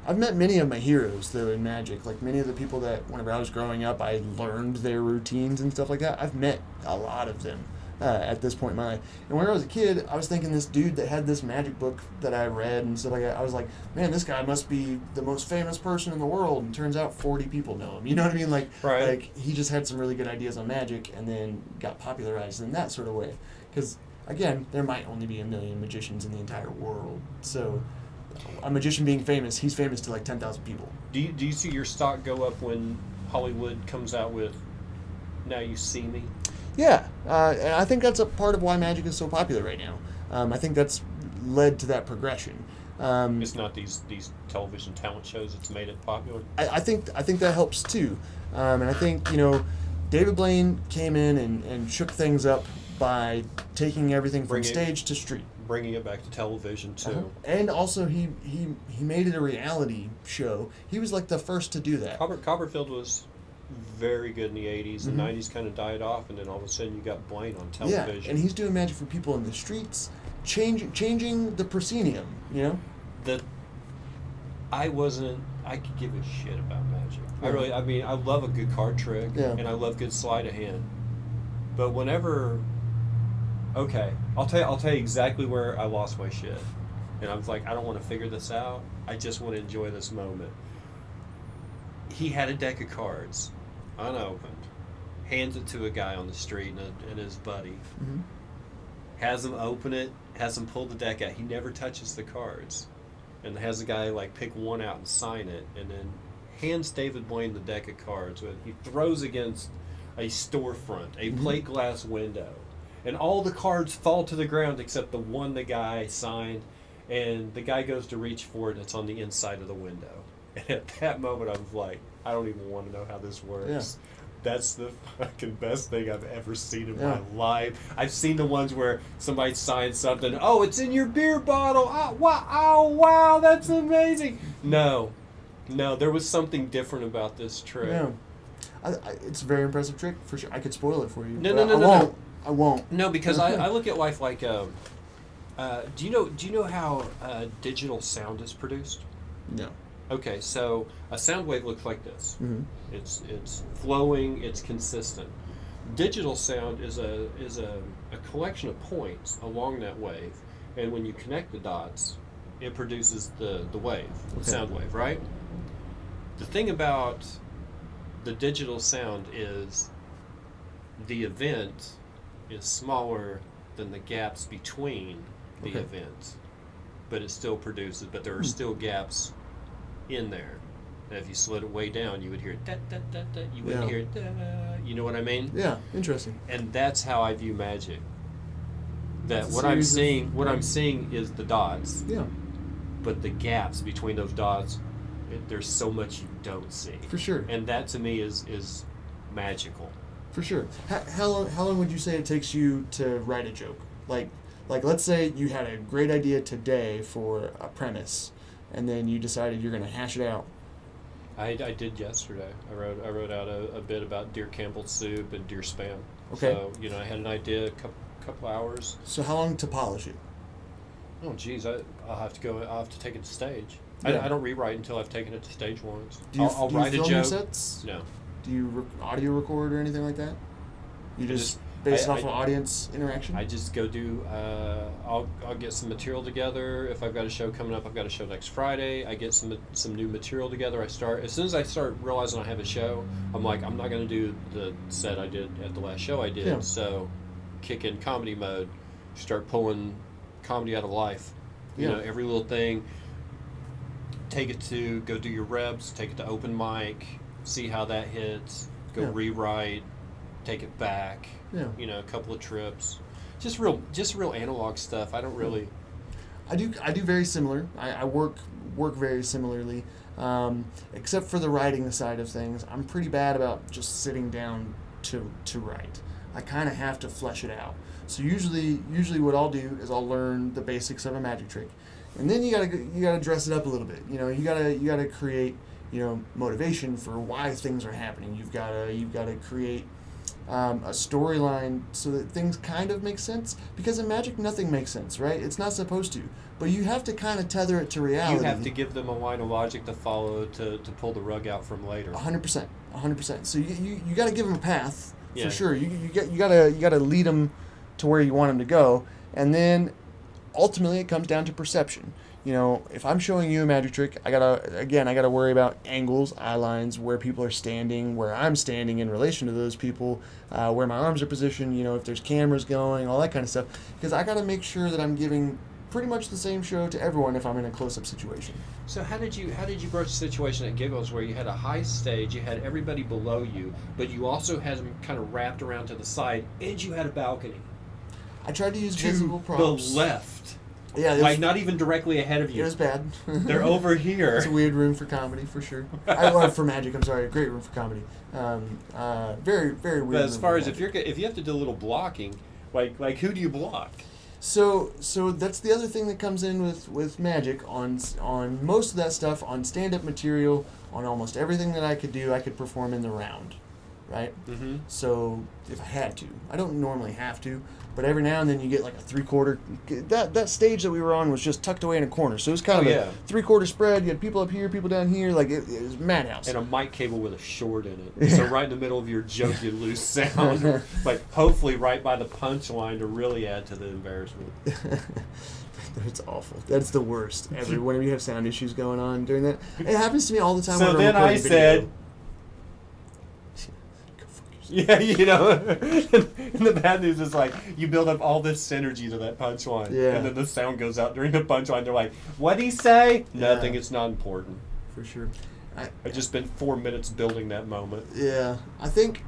I've met many of my heroes, though, in magic. Like, many of the people that, whenever I was growing up, I learned their routines and stuff like that. I've met a lot of them at this point in my life. And when I was a kid, I was thinking this dude that had this magic book that I read and stuff like that, I was like, man, this guy must be the most famous person in the world. And turns out 40 people know him. You know what I mean? Like, right. Like he just had some really good ideas on magic and then got popularized in that sort of way. Because, again, there might only be 1 million magicians in the entire world. So a magician being famous, he's famous to like 10,000 people. Do you see your stock go up when Hollywood comes out with Now You See Me? Yeah, and I think that's a part of why magic is so popular right now. I think that's led to that progression. It's not these television talent shows that's made it popular. I think that helps too, and I think David Blaine came in and shook things up by taking everything from stage to street. Bringing it back to television too. Uh-huh. And also he made it a reality show. He was like the first to do that. Copperfield was very good in the 80s. The 90s kind of died off, and then all of a sudden you got Blaine on television. Yeah, and he's doing magic for people in the streets, changing the proscenium, you know? I could give a shit about magic. I love a good card trick, and I love good sleight of hand. But whenever, okay, I'll tell you exactly where I lost my shit. And I was like, I don't want to figure this out. I just want to enjoy this moment. He had a deck of cards, unopened, hands it to a guy on the street and his buddy. Mm-hmm. Has him open it, has him pull the deck out. He never touches the cards. And has the guy like pick one out and sign it, and then hands David Blaine the deck of cards. He throws against a storefront, a plate glass window, and all the cards fall to the ground except the one the guy signed, and the guy goes to reach for it, and it's on the inside of the window. And at that moment, I was like, I don't even want to know how this works. Yeah. That's the fucking best thing I've ever seen in my life. I've seen the ones where somebody signs something. Oh, it's in your beer bottle. Oh, wow, that's amazing. No, there was something different about this trick. Yeah. It's a very impressive trick, for sure. I could spoil it for you. No. I won't. No, because I look at life like, do you know how digital sound is produced? No. Okay, so a sound wave looks like this. Mm-hmm. It's flowing, it's consistent. Digital sound is a collection of points along that wave, and when you connect the dots, it produces the wave, the sound wave, right? The thing about the digital sound is the event is smaller than the gaps between the events, but it still produces, but there are still gaps in there. And if you slid it way down, you would hear da da da da. You wouldn't hear da. You know what I mean? Yeah, interesting. And that's how I view magic. That what I'm seeing is the dots. Yeah. But the gaps between those dots, there's so much you don't see. For sure. And that to me is magical. For sure. How long would you say it takes you to write a joke? Like let's say you had a great idea today for a premise, and then you decided you're going to hash it out. I did yesterday. I wrote out a bit about deer Campbell's soup and deer spam. Okay. So I had an idea, a couple hours. So how long to polish it? Oh geez, I'll have to take it to stage. Yeah. I don't rewrite until I've taken it to stage once. I'll write film a joke. your sets? No. Do you audio record or anything like that? You just based off of audience interaction? I just go do. I'll get some material together. If I've got a show coming up, I've got a show next Friday. I get some new material together. As soon as I start realizing I have a show, I'm like, I'm not going to do the set I did at the last show I did. Yeah. So, kick in comedy mode, start pulling comedy out of life. You know, every little thing. Go do your reps. Take it to open mic. See how that hits. Go rewrite. Take it back. Yeah. A couple of trips. Just real analog stuff. I don't really. I do very similar. I work very similarly, except for the writing side of things. I'm pretty bad about just sitting down to write. I kind of have to flesh it out. So usually what I'll do is I'll learn the basics of a magic trick, and then you gotta dress it up a little bit. You gotta create motivation for why things are happening. You've gotta create a storyline so that things kind of make sense, because in magic nothing makes sense, right? It's not supposed to, but you have to kind of tether it to reality. You have to give them a line of logic to follow to pull the rug out from later. 100%. So you got to give them a path for sure. You gotta lead them to where you want them to go, and then ultimately it comes down to perception. If I'm showing you a magic trick, I gotta worry about angles, eye lines, where people are standing, where I'm standing in relation to those people, where my arms are positioned, if there's cameras going, all that kind of stuff. Because I gotta make sure that I'm giving pretty much the same show to everyone if I'm in a close-up situation. So how did you broach the situation at Giggles where you had a high stage, you had everybody below you, but you also had them kind of wrapped around to the side, and you had a balcony? I tried to use visible props. The left. Yeah, not even directly ahead of you. It was bad. They're over here. It's a weird room for comedy, for sure. For magic, I'm sorry. Great room for comedy. Very, very weird. But as far as if you have to do a little blocking, like who do you block? So that's the other thing that comes in with magic on most of that stuff, on stand-up material, on almost everything that I could do, I could perform in the round, right? Mm-hmm. So if I had to, I don't normally have to, but every now and then you get like a 3/4. That stage that we were on was just tucked away in a corner, so it was kind of a 3/4 spread. You had people up here, people down here, like it was madhouse. And a mic cable with a short in it, so right in the middle of your joke you lose sound. Like hopefully right by the punchline to really add to the embarrassment. That's awful. That's the worst ever. Whenever you have sound issues going on during that, it happens to me all the time. So then I said. Yeah, you know, and the bad news is like you build up all this synergy to that punchline, and then the sound goes out during the punchline. They're like, "What'd he say?" Nothing. It's not important. For sure. I just spent 4 minutes building that moment. Yeah, I think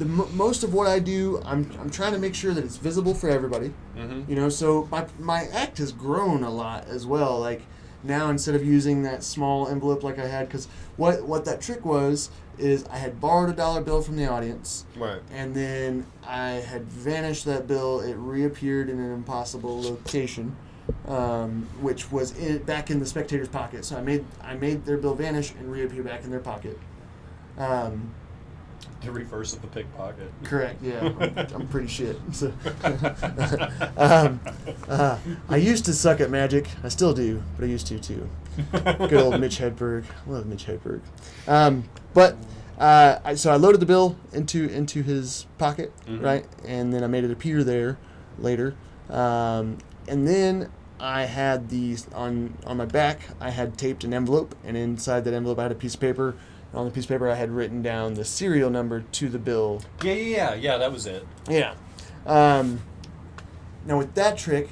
most of what I do, I'm trying to make sure that it's visible for everybody. Mm-hmm. You know, so my act has grown a lot as well. Like now, instead of using that small envelope like I had, because what that trick was is I had borrowed a $1 bill from the audience, right, and then I had vanished that bill. It reappeared in an impossible location, which was back in the spectator's pocket. So I made their bill vanish and reappear back in their pocket. The reverse of the pickpocket. Correct. Yeah, I'm pretty shit. So, I used to suck at magic. I still do, but I used to too. Good old Mitch Hedberg. Love Mitch Hedberg. So I loaded the bill into his pocket, right, and then I made it appear there later, and then I had these on my back. I had taped an envelope, and inside that envelope I had a piece of paper. On the piece of paper, I had written down the serial number to the bill. Yeah, that was it. Yeah. Now, with that trick,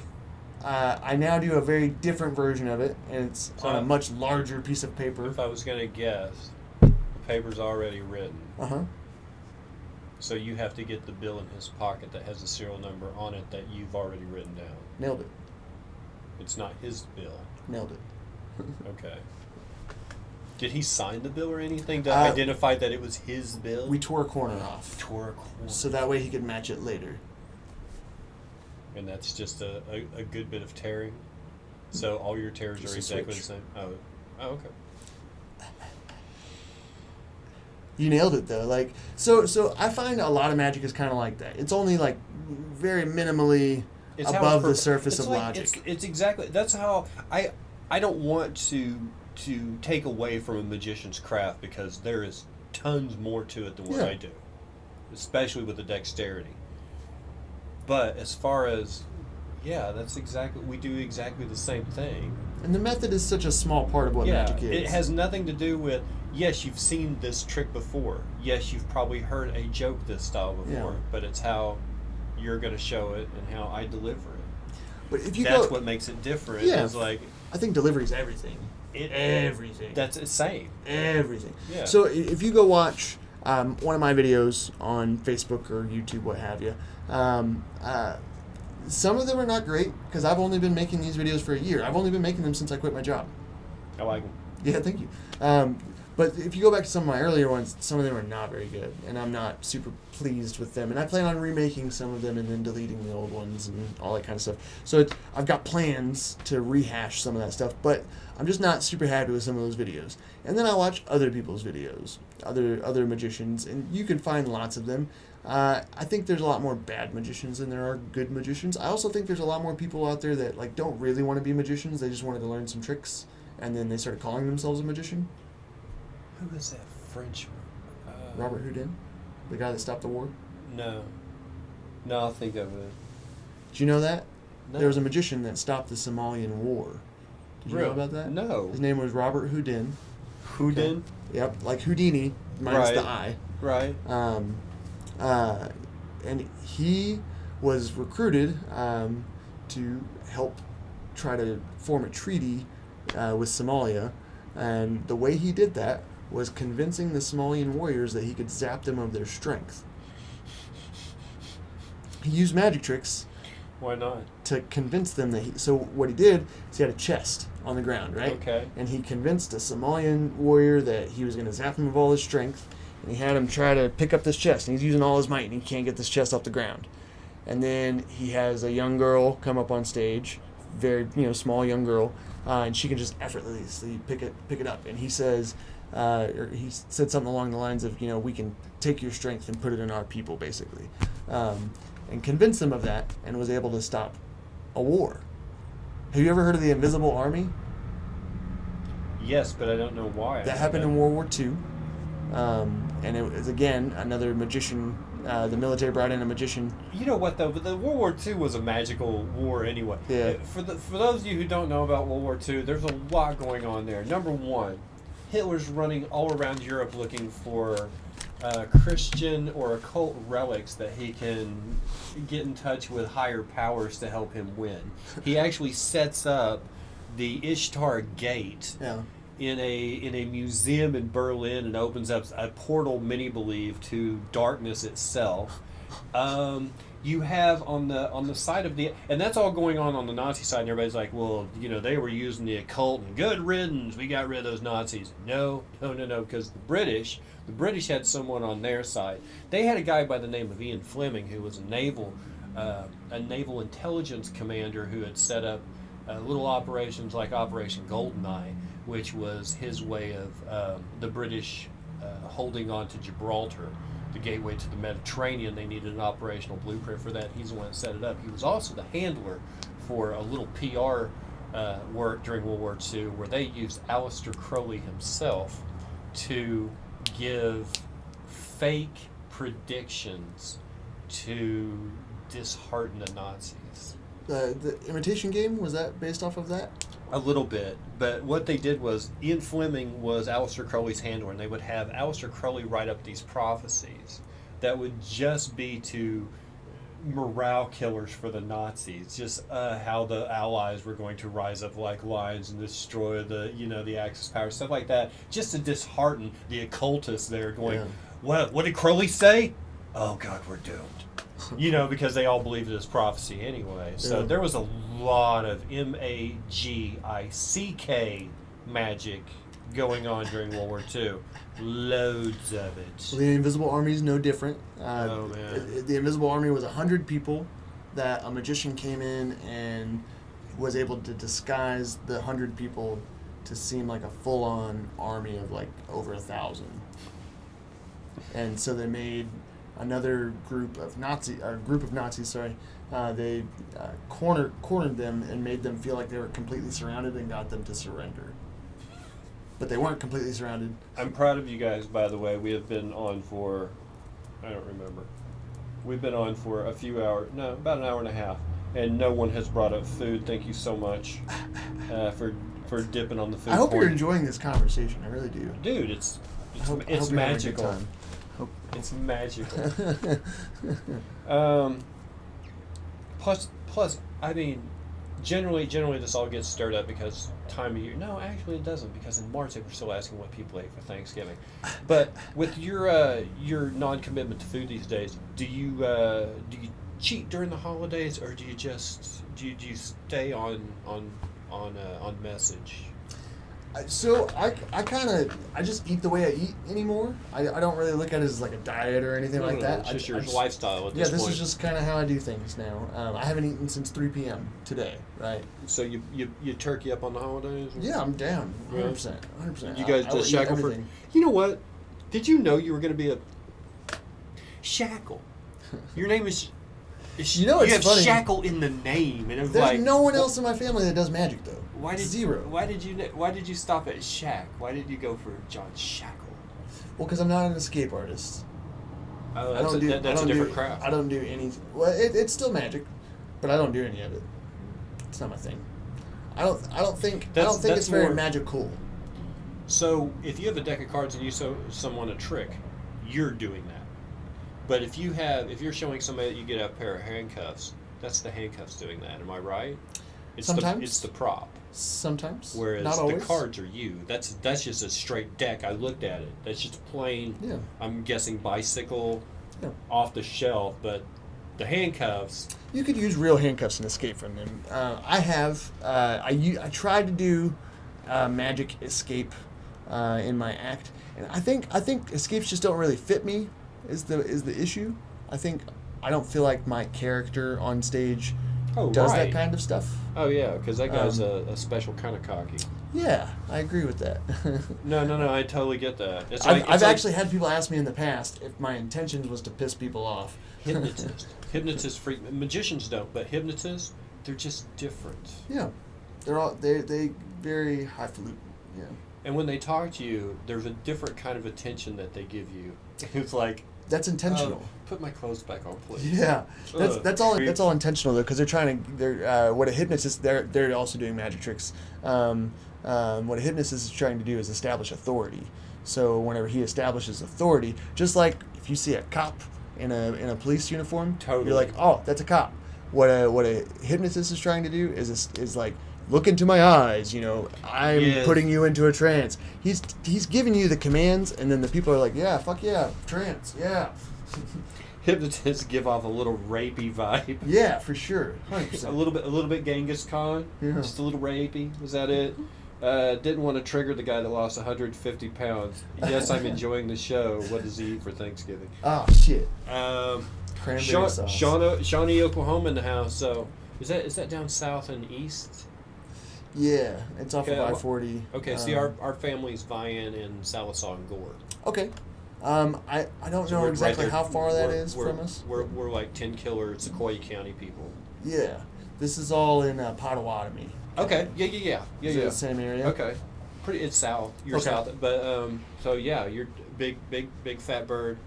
I now do a very different version of it, and it's on a much larger piece of paper. If I was going to guess, the paper's already written. Uh-huh. So you have to get the bill in his pocket that has a serial number on it that you've already written down. Nailed it. It's not his bill. Nailed it. Okay. Did he sign the bill or anything to identify that it was his bill? We tore a corner off. So that way he could match it later. And that's just a good bit of tearing? So all your tears are exactly the same? Oh, okay. You nailed it though. Like so I find a lot of magic is kind of like that. It's only like very minimally above the surface of logic. It's exactly, that's how I don't want to take away from a magician's craft, because there is tons more to it than what I do, especially with the dexterity. But as far as, that's exactly, we do exactly the same thing. And the method is such a small part of what magic is. It has nothing to do with, yes, you've seen this trick before. Yes, you've probably heard a joke this style before, but it's how you're going to show it and how I deliver it. But if you That's what makes it different. Yeah, is like, I think delivery is everything. Everything. That's the same. Everything. Yeah. So if you go watch one of my videos on Facebook or YouTube, what have you, some of them are not great because I've only been making these videos for a year. I've only been making them since I quit my job. I like them. Yeah, thank you. But if you go back to some of my earlier ones, some of them are not very good, and I'm not super pleased with them. And I plan on remaking some of them and then deleting the old ones and all that kind of stuff. So I've got plans to rehash some of that stuff, but I'm just not super happy with some of those videos. And then I watch other people's videos, other magicians, and you can find lots of them. I think there's a lot more bad magicians than there are good magicians. I also think there's a lot more people out there that like don't really want to be magicians. They just wanted to learn some tricks, and then they started calling themselves a magician. Who is that Frenchman? Robert Houdin? The guy that stopped the war? No, I'll think of it. Did you know that? No. There was a magician that stopped the Somalian war. Did you know about that? No. His name was Robert Houdin. Houdin? Okay. Yep, like Houdini, minus the I. Right. And he was recruited to help try to form a treaty with Somalia. And the way he did that was convincing the Somalian warriors that he could zap them of their strength. He used magic tricks. Why not? To convince them that so what he did is he had a chest on the ground, right? Okay. And he convinced a Somalian warrior that he was going to zap him of all his strength. And he had him try to pick up this chest. And he's using all his might, and he can't get this chest off the ground. And then he has a young girl come up on stage, very small young girl, and she can just effortlessly pick it up. And he says, or he said something along the lines of, we can take your strength and put it in our people, basically, and convince them of that, and was able to stop a war. Have you ever heard of the Invisible Army? Yes, but I don't know why. That happened in World War II. And it was, again, another magician. The military brought in a magician. You know what, though? But the World War II was a magical war anyway. Yeah. For those of you who don't know about World War II, there's a lot going on there. Number one, Hitler's running all around Europe looking for Christian or occult relics that he can get in touch with higher powers to help him win. He actually sets up the Ishtar Gate. Yeah. In a museum in Berlin, and opens up a portal, many believe, to darkness itself. You have on the side of and that's all going on the Nazi side, and everybody's like, well, they were using the occult, and good riddance, we got rid of those Nazis. No, because the British had someone on their side. They had a guy by the name of Ian Fleming, who was a naval intelligence commander who had set up little operations like Operation Goldeneye, which was his way of the British holding on to Gibraltar, the gateway to the Mediterranean. They needed an operational blueprint for that. He's the one that set it up. He was also the handler for a little PR work during World War II, where they used Aleister Crowley himself to give fake predictions to dishearten the Nazis. The Imitation Game, was that based off of that? A little bit, but what they did was Ian Fleming was Aleister Crowley's handler, and they would have Aleister Crowley write up these prophecies that would just be to morale killers for the Nazis, just how the Allies were going to rise up like lions and destroy the Axis power, stuff like that, just to dishearten the occultists there going, what did Crowley say? Oh God, we're doomed. Because they all believed it as prophecy anyway. So there was a lot of magic magic going on during World War II. Loads of it. Well, the Invisible Army is no different. Oh, man. The Invisible Army was 100 people that a magician came in and was able to disguise the 100 people to seem like a full-on army of like over 1,000. And so they made another group of Nazis. They cornered them and made them feel like they were completely surrounded and got them to surrender. But they weren't completely surrounded. I'm proud of you guys, by the way. We have been on for, I don't remember. We've been on for a few hours, no, about an hour and a half, and no one has brought up food. Thank you so much for dipping on the food. I hope corner. you're enjoying this conversation. I really do. Dude, it's magical. It's magical. Plus, I mean, generally this all gets stirred up because time of year. No, actually it doesn't, because in March they were still asking what people ate for Thanksgiving. But with your non-commitment to food these days, do you cheat during the holidays, or do you stay on message? So I just eat the way I eat anymore. I don't really look at it as like a diet or anything like that. It's just your lifestyle at this point. Yeah, this is just kind of how I do things now. I haven't eaten since 3 p.m. today, right? So you turkey up on the holidays? Yeah, I'm down. 100%. 100%. You guys just Shackelford. You know what? Did you know you were going to be a Shackle? Your name is... You know, it's have funny. Shackle in the name, and there's no one else in my family that does magic, though. Zero. Why did you stop at Shack? Why did you go for John Shackle? Well, because I'm not an escape artist. Oh, that's a different craft. I don't do any. Well, it's still magic, but I don't do any of it. It's not my thing. I don't think it's very magical. So if you have a deck of cards and you show someone a trick, you're doing that. But if you're showing somebody that you get a pair of handcuffs, that's the handcuffs doing that. Am I right? Sometimes it's the prop. Sometimes. Whereas not always. the cards are you. That's just a straight deck. I looked at it. That's just plain. Yeah. I'm guessing bicycle, off the shelf. But the handcuffs. You could use real handcuffs and escape from them. I have. I tried to do magic escape in my act, and I think escapes just don't really fit me. Is the issue? I think I don't feel like my character on stage Oh, does right. that kind of stuff. Oh yeah, because that guy's a special kind of cocky. Yeah, I agree with that. No, I totally get that. It's I've like actually had people ask me in the past if my intentions was to piss people off. hypnotists freak. Magicians don't, but hypnotists, they're just different. Yeah, they very highfalutin. Yeah. And when they talk to you, there's a different kind of attention that they give you. It's like, That's intentional. put my clothes back on, please. Yeah, that's all intentional though, because they're what a hypnotist they're also doing magic tricks. What a hypnotist is trying to do is establish authority. So whenever he establishes authority, just like if you see a cop in a police uniform, Totally. you're like, oh, that's a cop. What a hypnotist is trying to do is like, look into my eyes. I'm Yes. putting you into a trance. He's giving you the commands, and then the people are like, yeah, fuck yeah, trance, yeah. Hypnotists give off a little rapey vibe. Yeah, for sure. 100%. A little bit Genghis Khan. Yeah. Just a little rapey. Was that it? Didn't want to trigger the guy that lost 150 pounds. Yes, I'm enjoying the show. What does he eat for Thanksgiving? Oh shit. Cranberry sauce. Shawnee, Oklahoma in the house. So is that down south and east? Yeah, it's off Okay, of I-40. Okay, see, our family's vying in Salisaw and Gore. Okay. I don't So know we're exactly right there. how far that We're- is we're- from us. We're like 10 killer Sequoia County people. Yeah, this is all in Potawatomi. Okay. Yeah. Is it the same area? Okay. It's south. You're Okay. south. But so yeah, you're big fat bird,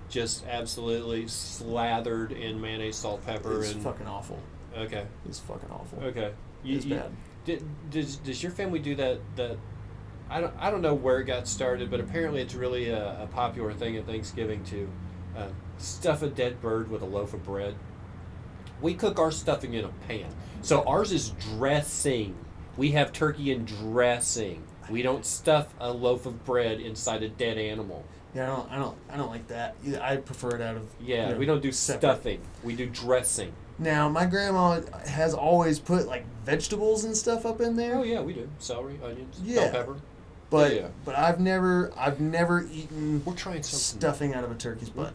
just absolutely slathered in mayonnaise, salt, pepper, It's and fucking awful. okay. It's fucking awful. Okay. It's bad. Does your family do that? I don't know where it got started, but apparently it's really a popular thing at Thanksgiving to stuff a dead bird with a loaf of bread. We cook our stuffing in a pan, so ours is dressing. We have turkey and dressing. We don't stuff a loaf of bread inside a dead animal. Yeah, I don't like that. I prefer it out of. Yeah, we don't do separate. stuffing. We do dressing. Now, my grandma has always put like vegetables and stuff up in there. Oh yeah, we do celery, onions, Yeah. bell pepper. But Yeah. but I've never eaten We're trying something. stuffing out of a turkey's butt.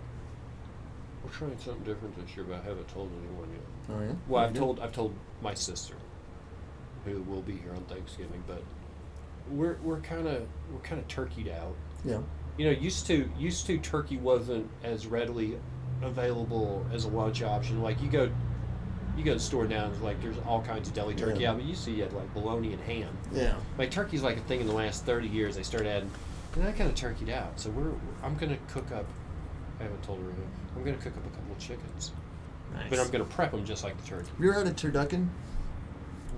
We're trying something different this year, but I haven't told anyone yet. Oh yeah. Well, What I've told my sister, who will be here on Thanksgiving, but we're kind of turkeyed out. do you do? Used to turkey wasn't as readily available as a lunch option. Like you go to the store now, and like there's all kinds of deli turkey Yeah. out, but you see you had like bologna and ham. Yeah. Like turkey's like a thing in the last 30 years. They started adding, and I kind of turkeyed out. So I'm gonna cook up. I haven't told her yet. I'm gonna cook up a couple of chickens, Nice. but I'm gonna prep them just like the turkey. Have you ever had a turducken?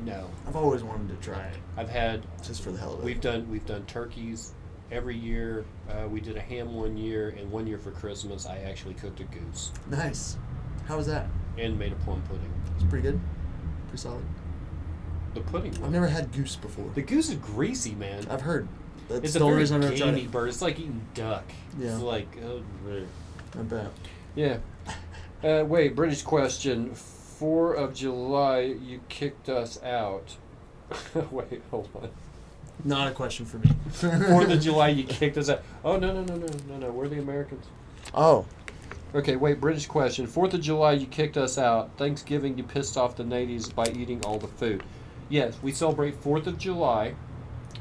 No, I've always wanted to try it, I've had. just for the hell of it. We've done turkeys every year. We did a ham one year, and one year for Christmas, I actually cooked a goose Nice. How was that? and made a plum pudding. It's pretty good. Pretty solid. The pudding. I've never had goose before. The goose is greasy, man. I've heard. That's It's the a only very reason I've never tried gamey it. bird. It's like eating duck. Yeah. It's like, oh, bleh. I bet. Yeah. Wait, British question. 4th of July, you kicked us out. Wait, hold on. Not a question for me. 4th of July, you kicked us out. Oh, no. We're the Americans. Oh. Okay, wait, British question. 4th of July, you kicked us out. Thanksgiving, you pissed off the natives by eating all the food. Yes, we celebrate 4th of July.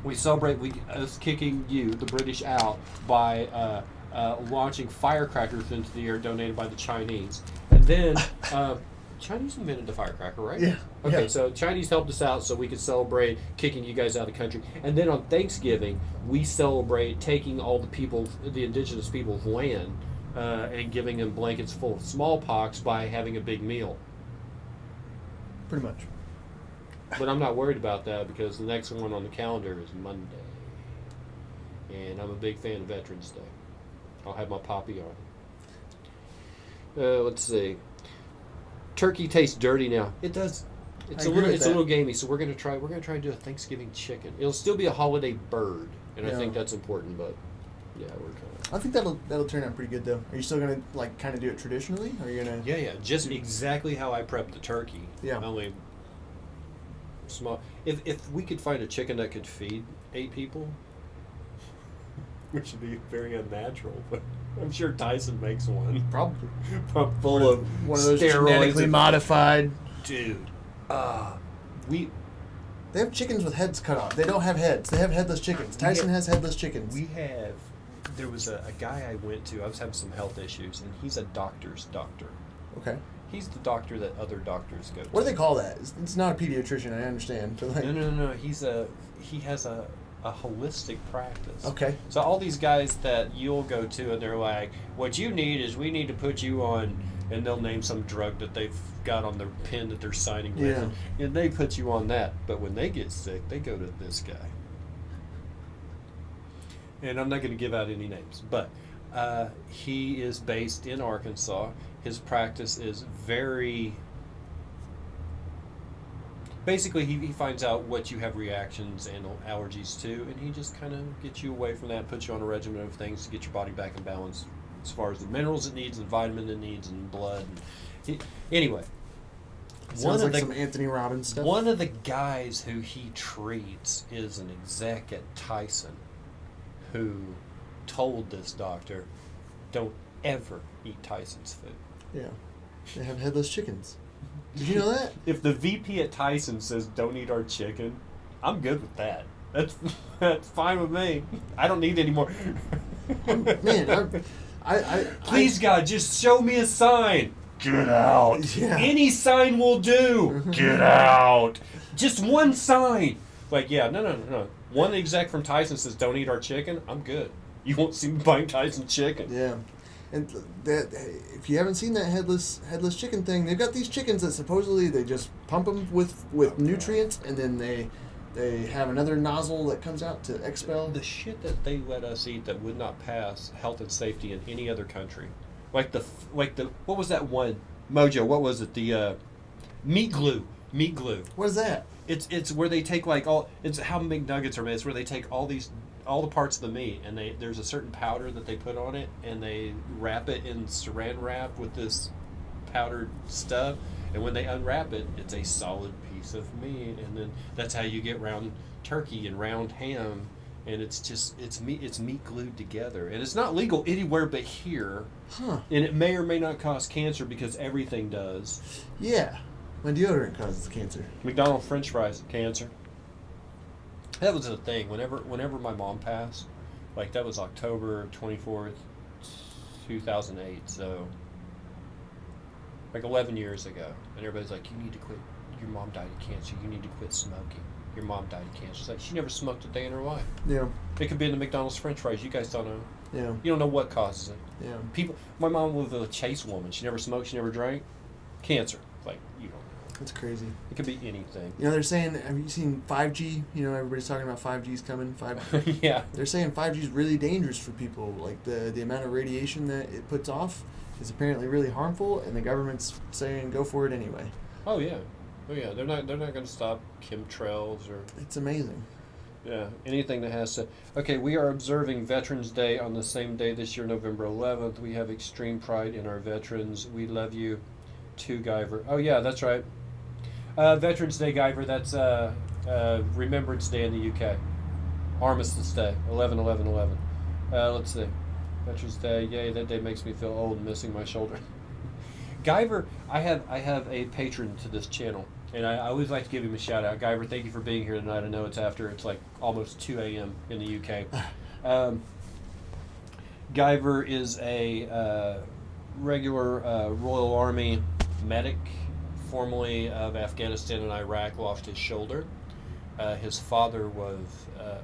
We celebrate us kicking you, the British, out by launching firecrackers into the air donated by the Chinese. And then, Chinese invented the firecracker, right? Yeah. Okay, Yeah. so Chinese helped us out so we could celebrate kicking you guys out of the country. And then on Thanksgiving, we celebrate taking all the indigenous people's land, and giving them blankets full of smallpox by having a big meal. Pretty much. But I'm not worried about that because the next one on the calendar is Monday. And I'm a big fan of Veterans Day. I'll have my poppy on. Let's see. Turkey tastes dirty now. It does. It's I a agree little. with It's that. a little gamey. So we're gonna try to do a Thanksgiving chicken. It'll still be a holiday bird, and I Yeah. think that's important. But yeah, we're kind of. I think that'll turn out pretty good though. Are you still gonna like kind of do it traditionally? Or are you gonna? Yeah, just exactly how I prepped the turkey. Yeah. Only small. If we could find a chicken that could feed 8 people, which would be very unnatural, but I'm sure Tyson makes one. Probably. Full of one of those steroids genetically and- modified. Dude. They have chickens with heads cut off. They don't have heads. They have headless chickens. Tyson has headless chickens. There was a guy I went to, I was having some health issues, and he's a doctor's doctor. Okay. He's the doctor that other doctors go to. What do they call that? It's not a pediatrician, I understand. But like, No. He has a holistic practice. Okay. So all these guys that you'll go to, and they're like, what you need is we need to put you on, and they'll name some drug that they've got on their pen that they're signing with, and they put you on that. But when they get sick, they go to this guy. And I'm not going to give out any names, but he is based in Arkansas. His practice is very... Basically, he finds out what you have reactions and allergies to, and he just kind of gets you away from that, puts you on a regimen of things to get your body back in balance as far as the minerals it needs and vitamin it needs and blood. Anyway. Sounds like some Anthony Robbins stuff. One of the guys who he treats is an exec at Tyson who told this doctor, don't ever eat Tyson's food. Yeah. They have headless chickens. Did you know that? If the VP at Tyson says don't eat our chicken, I'm good with that. That's fine with me. I don't need any more. Man, Please, God, just show me a sign. Get out. Yeah. Any sign will do. Get out. Just one sign. Like, yeah, no. One exec from Tyson says don't eat our chicken, I'm good. You won't see me buying Tyson chicken. Yeah. And that, if you haven't seen that headless chicken thing, they've got these chickens that supposedly they just pump them with nutrients, and then they have another nozzle that comes out to expel. The shit that they let us eat that would not pass health and safety in any other country, like the what was that one Mojo? What was it? The meat glue. Meat glue. What is that? It's where they take it's how McNuggets are made. It's where they take all the parts of the meat, and there's a certain powder that they put on it, and they wrap it in saran wrap with this powdered stuff, and when they unwrap it, it's a solid piece of meat, and then that's how you get round turkey and round ham, and it's meat glued together, and it's not legal anywhere but here. Huh. And it may or may not cause cancer because everything does. Yeah. My deodorant causes cancer. McDonald's French fries, cancer. That was the thing. Whenever my mom passed, like that was October 24th, 2008. So, like 11 years ago, and everybody's like, "You need to quit. Your mom died of cancer. You need to quit smoking. Your mom died of cancer." It's like she never smoked a day in her life. Yeah. It could be in the McDonald's French fries. You guys don't know. Yeah. You don't know what causes it. Yeah. People. My mom was a Chase woman. She never smoked. She never drank. Cancer. Like you don't. That's crazy. It could be anything. You know, they're saying, have you seen 5G? You know, everybody's talking about 5G's coming. 5G. Yeah. They're saying 5G is really dangerous for people. Like, the amount of radiation that it puts off is apparently really harmful, and the government's saying go for it anyway. Oh, yeah. They're not going to stop chemtrails or... It's amazing. Yeah, anything that has to... Okay, we are observing Veterans Day on the same day this year, November 11th. We have extreme pride in our veterans. We love you, too, Guyver. Oh, yeah, that's right. Veterans Day, Guyver, that's Remembrance Day in the UK. Armistice Day, 11/11/11. Let's see. Veterans Day, yay, that day makes me feel old and missing my shoulder. Guyver, I have a patron to this channel, and I always like to give him a shout out. Guyver, thank you for being here tonight. I know it's like almost 2 a.m. in the UK. Guyver is a regular Royal Army medic, formerly of Afghanistan and Iraq, lost his shoulder. His father was,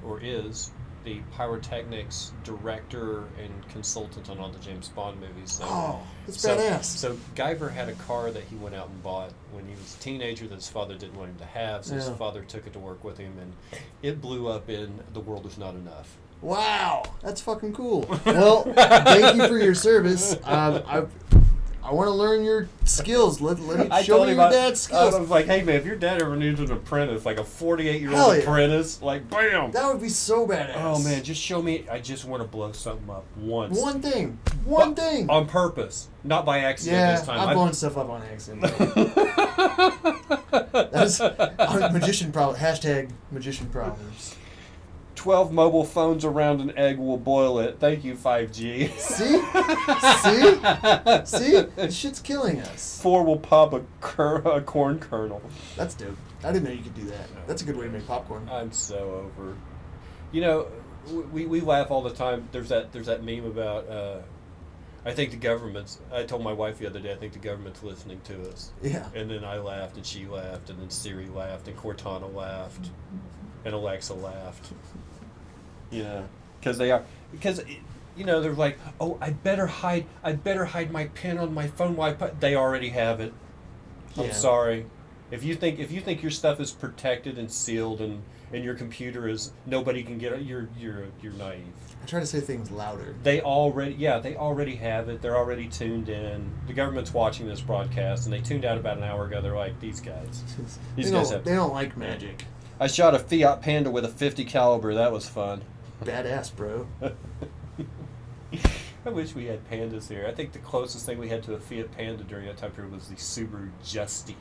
or is, the pyrotechnics director and consultant on all the James Bond movies. So, that's badass. So Guyver had a car that he went out and bought when he was a teenager that his father didn't want him to have, so his father took it to work with him, and it blew up in The World Is Not Enough. Wow, that's fucking cool. Well, thank you for your service. I want to learn your skills. Let me show me your dad's skills. I was like, hey man, if your dad ever needs an apprentice, like a 48-year-old apprentice, like bam. That would be so badass. Oh man, just show me. I just want to blow something up once. One thing. On purpose, not by accident this time. I'm blowing stuff up on accident. That's magician problem. # magician problems. 12 mobile phones around an egg will boil it. Thank you, 5G. See? This shit's killing us. 4 will pop a corn kernel. That's dope. I didn't know you could do that. That's a good way to make popcorn. I'm so over. You know, we laugh all the time. There's that meme about. I think the government's. I told my wife the other day. I think the government's listening to us. Yeah. And then I laughed, and she laughed, and then Siri laughed, and Cortana laughed, and Alexa laughed. You know, because they're like, oh, I better hide my PIN on my phone. Why? They already have it. I'm Yeah. sorry. If you think your stuff is protected and sealed and your computer is nobody can get it, you're naive. I try to say things louder. They already have it. They're already tuned in. The government's watching this broadcast, and they tuned out about an hour ago. They're like, these guys. They don't like magic. I shot a Fiat Panda with a .50 caliber. That was fun. Badass, bro. I wish we had Pandas here. I think the closest thing we had to a Fiat Panda during that time period was the Subaru Justy,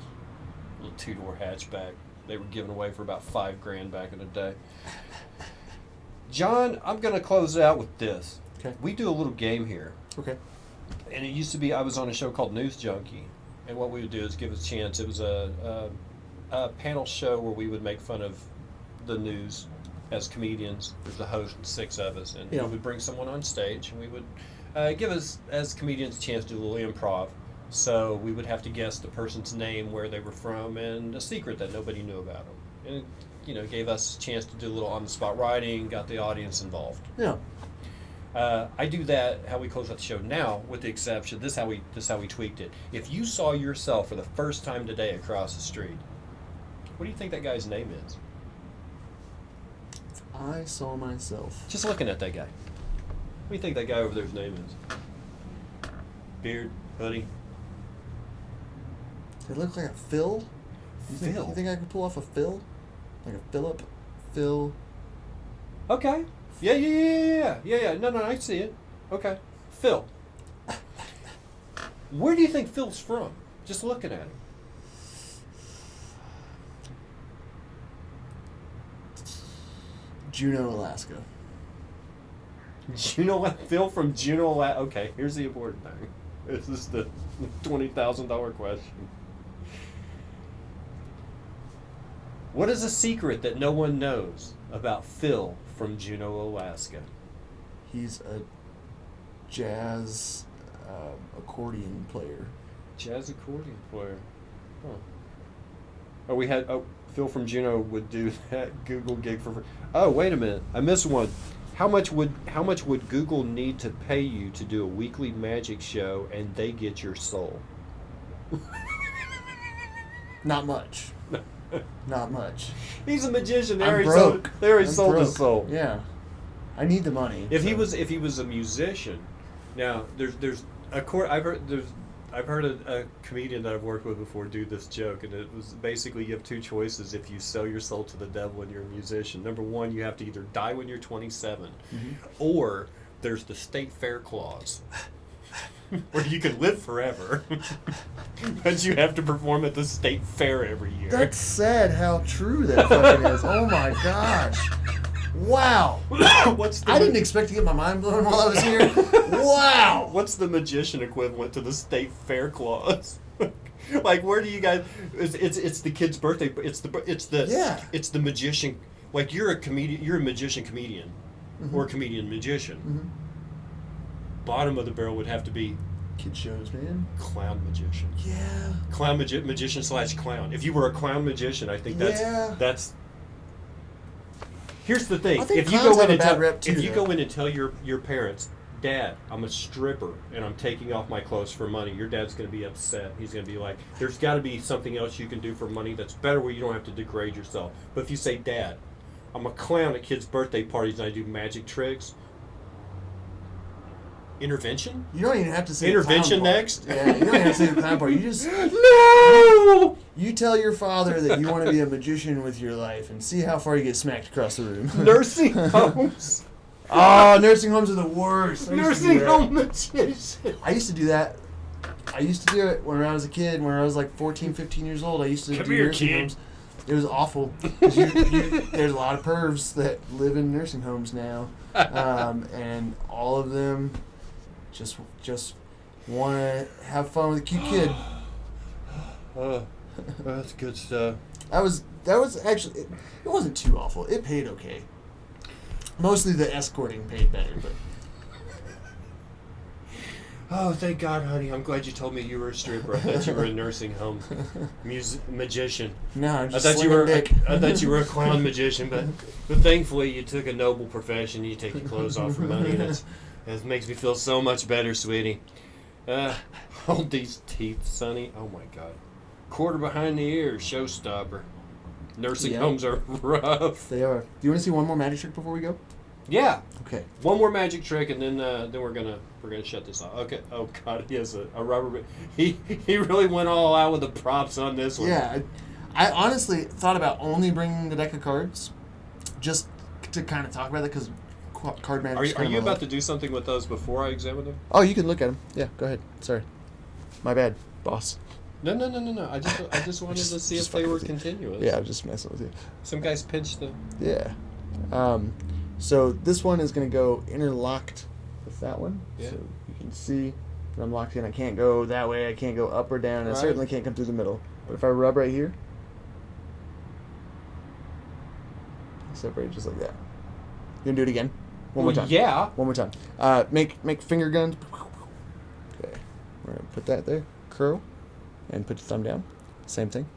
little 2-door hatchback. They were given away for about $5,000 back in the day. John, I'm going to close it out with this. Okay. We do a little game here. Okay. And it used to be, I was on a show called News Junkie. And what we would do is give us a chance. It was a panel show where we would make fun of the news as comedians. There's the host and 6 of us. And we would bring someone on stage. And we would give us, as comedians, a chance to do a little improv. So we would have to guess the person's name, where they were from, and a secret that nobody knew about them. And it gave us a chance to do a little on-the-spot writing, got the audience involved. Yeah. I do that, how we close out the show now, with the exception, this is how we tweaked it. If you saw yourself for the first time today across the street, what do you think that guy's name is? I saw myself. Just looking at that guy. What do you think that guy over there's name is? Beard, hoodie? It looked like a Phil. Phil? You think I could pull off a Phil? Like a Philip? Phil? Okay. Yeah. No, I see it. Okay. Phil. Where do you think Phil's from? Just looking at him. Juneau, Alaska. Phil from Juneau, Alaska. Okay, here's the important thing. This is the $20,000 question. What is a secret that no one knows about Phil from Juneau, Alaska? He's a jazz accordion player. Jazz accordion player. Huh. Phil from Juneau would do that Google gig for free. Oh, wait a minute. I missed one. How much would Google need to pay you to do a weekly magic show and they get your soul? Not much. Not much. He's a magician. They I'm already broke. sold his soul. Yeah. I need the money. If he was a musician, now I've heard a comedian that I've worked with before do this joke, and it was basically you have 2 choices if you sell your soul to the devil and you're a musician. Number 1, you have to either die when you're 27, or there's the state fair clause, where you can live forever, but you have to perform at the state fair every year. That's sad how true that fucking is. Oh my gosh. Wow. I didn't expect to get my mind blown while I was here. Wow. What's the magician equivalent to the state fair clause? Like, where do you guys? It's the kid's birthday. It's the magician. Like, you're a comedian. You're a magician comedian, or comedian magician. Bottom of the barrel would have to be kid shows, man. Clown magician. Yeah. Clown magician / clown. If you were a clown magician, I think that's. Here's the thing: if you go in and tell your parents, Dad, I'm a stripper and I'm taking off my clothes for money, your dad's going to be upset. He's going to be like, there's got to be something else you can do for money that's better where you don't have to degrade yourself. But if you say, Dad, I'm a clown at kids' birthday parties and I do magic tricks. Intervention? You don't even have to say intervention the clown part. Next. Yeah, you don't even have to say the clown part. You just no. You tell your father that you want to be a magician with your life and see how far you get smacked across the room. Nursing homes. Oh, nursing homes are the worst. Nursing home magician. I used to do that. I used to do it when I was a kid. When I was like 14, 15 years old, I used to do nursing homes. It was awful. 'Cause there's a lot of pervs that live in nursing homes now, and all of them just want to have fun with a cute kid. That's good stuff. That was actually it wasn't too awful. It paid okay. Mostly the escorting paid better, but. Oh, thank God, honey. I'm glad you told me you were a stripper. I thought you were a nursing home magician. No, I'm just I thought you were. dick. I thought you were a clown magician, but thankfully you took a noble profession. You take your clothes off for money, and it makes me feel so much better, sweetie. Hold these teeth, Sonny. Oh my God. Quarter behind the ears, showstopper. Nursing homes are rough. They are. Do you want to see one more magic trick before we go? Yeah. Okay. One more magic trick, and then we're gonna shut this off. Okay. Oh God, he has a rubber. He really went all out with the props on this one. Yeah, I honestly thought about only bringing the deck of cards, just to kind of talk about it because card magic. Are you about to do something with those before I examine them? Oh, you can look at them. Yeah, go ahead. Sorry, my bad, boss. No. I just wanted to see if they were continuous. Yeah, I'm just messing with you. Some guys pinched them. Yeah. So this one is going to go interlocked with that one. Yeah. So you can see that I'm locked in. I can't go that way. I can't go up or down. And I certainly can't come through the middle. But if I rub right here, I separate just like that. You going to do it again? One more time. Yeah. One more time. Make finger guns. Okay. We're going to put that there. Curl. And put your thumb down. Same thing.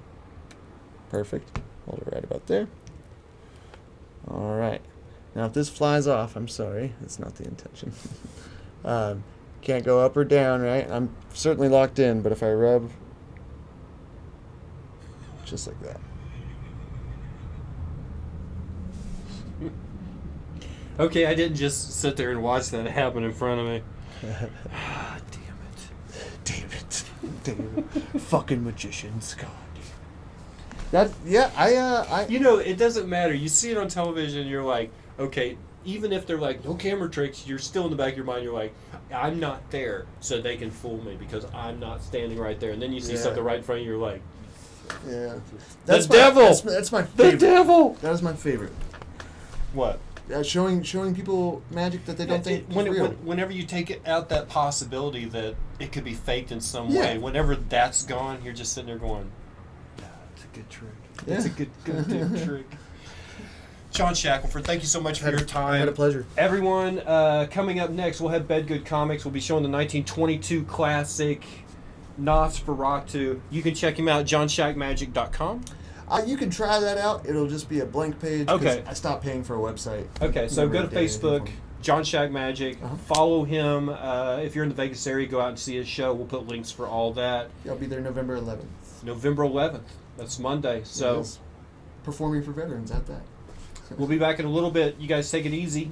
Perfect. Hold it right about there. All right. Now, if this flies off, I'm sorry. That's not the intention. Can't go up or down, right? I'm certainly locked in, but if I rub just like that. Okay, I didn't just sit there and watch that happen in front of me. Damn it. Fucking magicians. God. That, yeah, I. You know, it doesn't matter. You see it on television, you're like, okay, even if they're like, no camera tricks, you're still in the back of your mind, you're like, I'm not there, so they can fool me because I'm not standing right there. And then you see something right in front of you, you're like, yeah. The devil! That's my favorite. The devil! That is my favorite. What? Showing people magic that they don't think is real. Whenever you take it out that possibility that it could be faked in some way, whenever that's gone, you're just sitting there going, that's a good trick. That's a good trick. John Shackelford, thank you so much for your time. Had a pleasure. Everyone, coming up next, we'll have Bedgood Comics. We'll be showing the 1922 classic Nosferatu. You can check him out at johnshackmagic.com. You can try that out. It'll just be a blank page. Okay. I stopped paying for a website. Okay, so go to Facebook, John Shack Magic. Follow him. If you're in the Vegas area, go out and see his show. We'll put links for all that. I'll be there November 11th. November 11th. That's Monday. So performing for veterans at that. We'll be back in a little bit. You guys take it easy.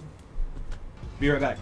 Be right back.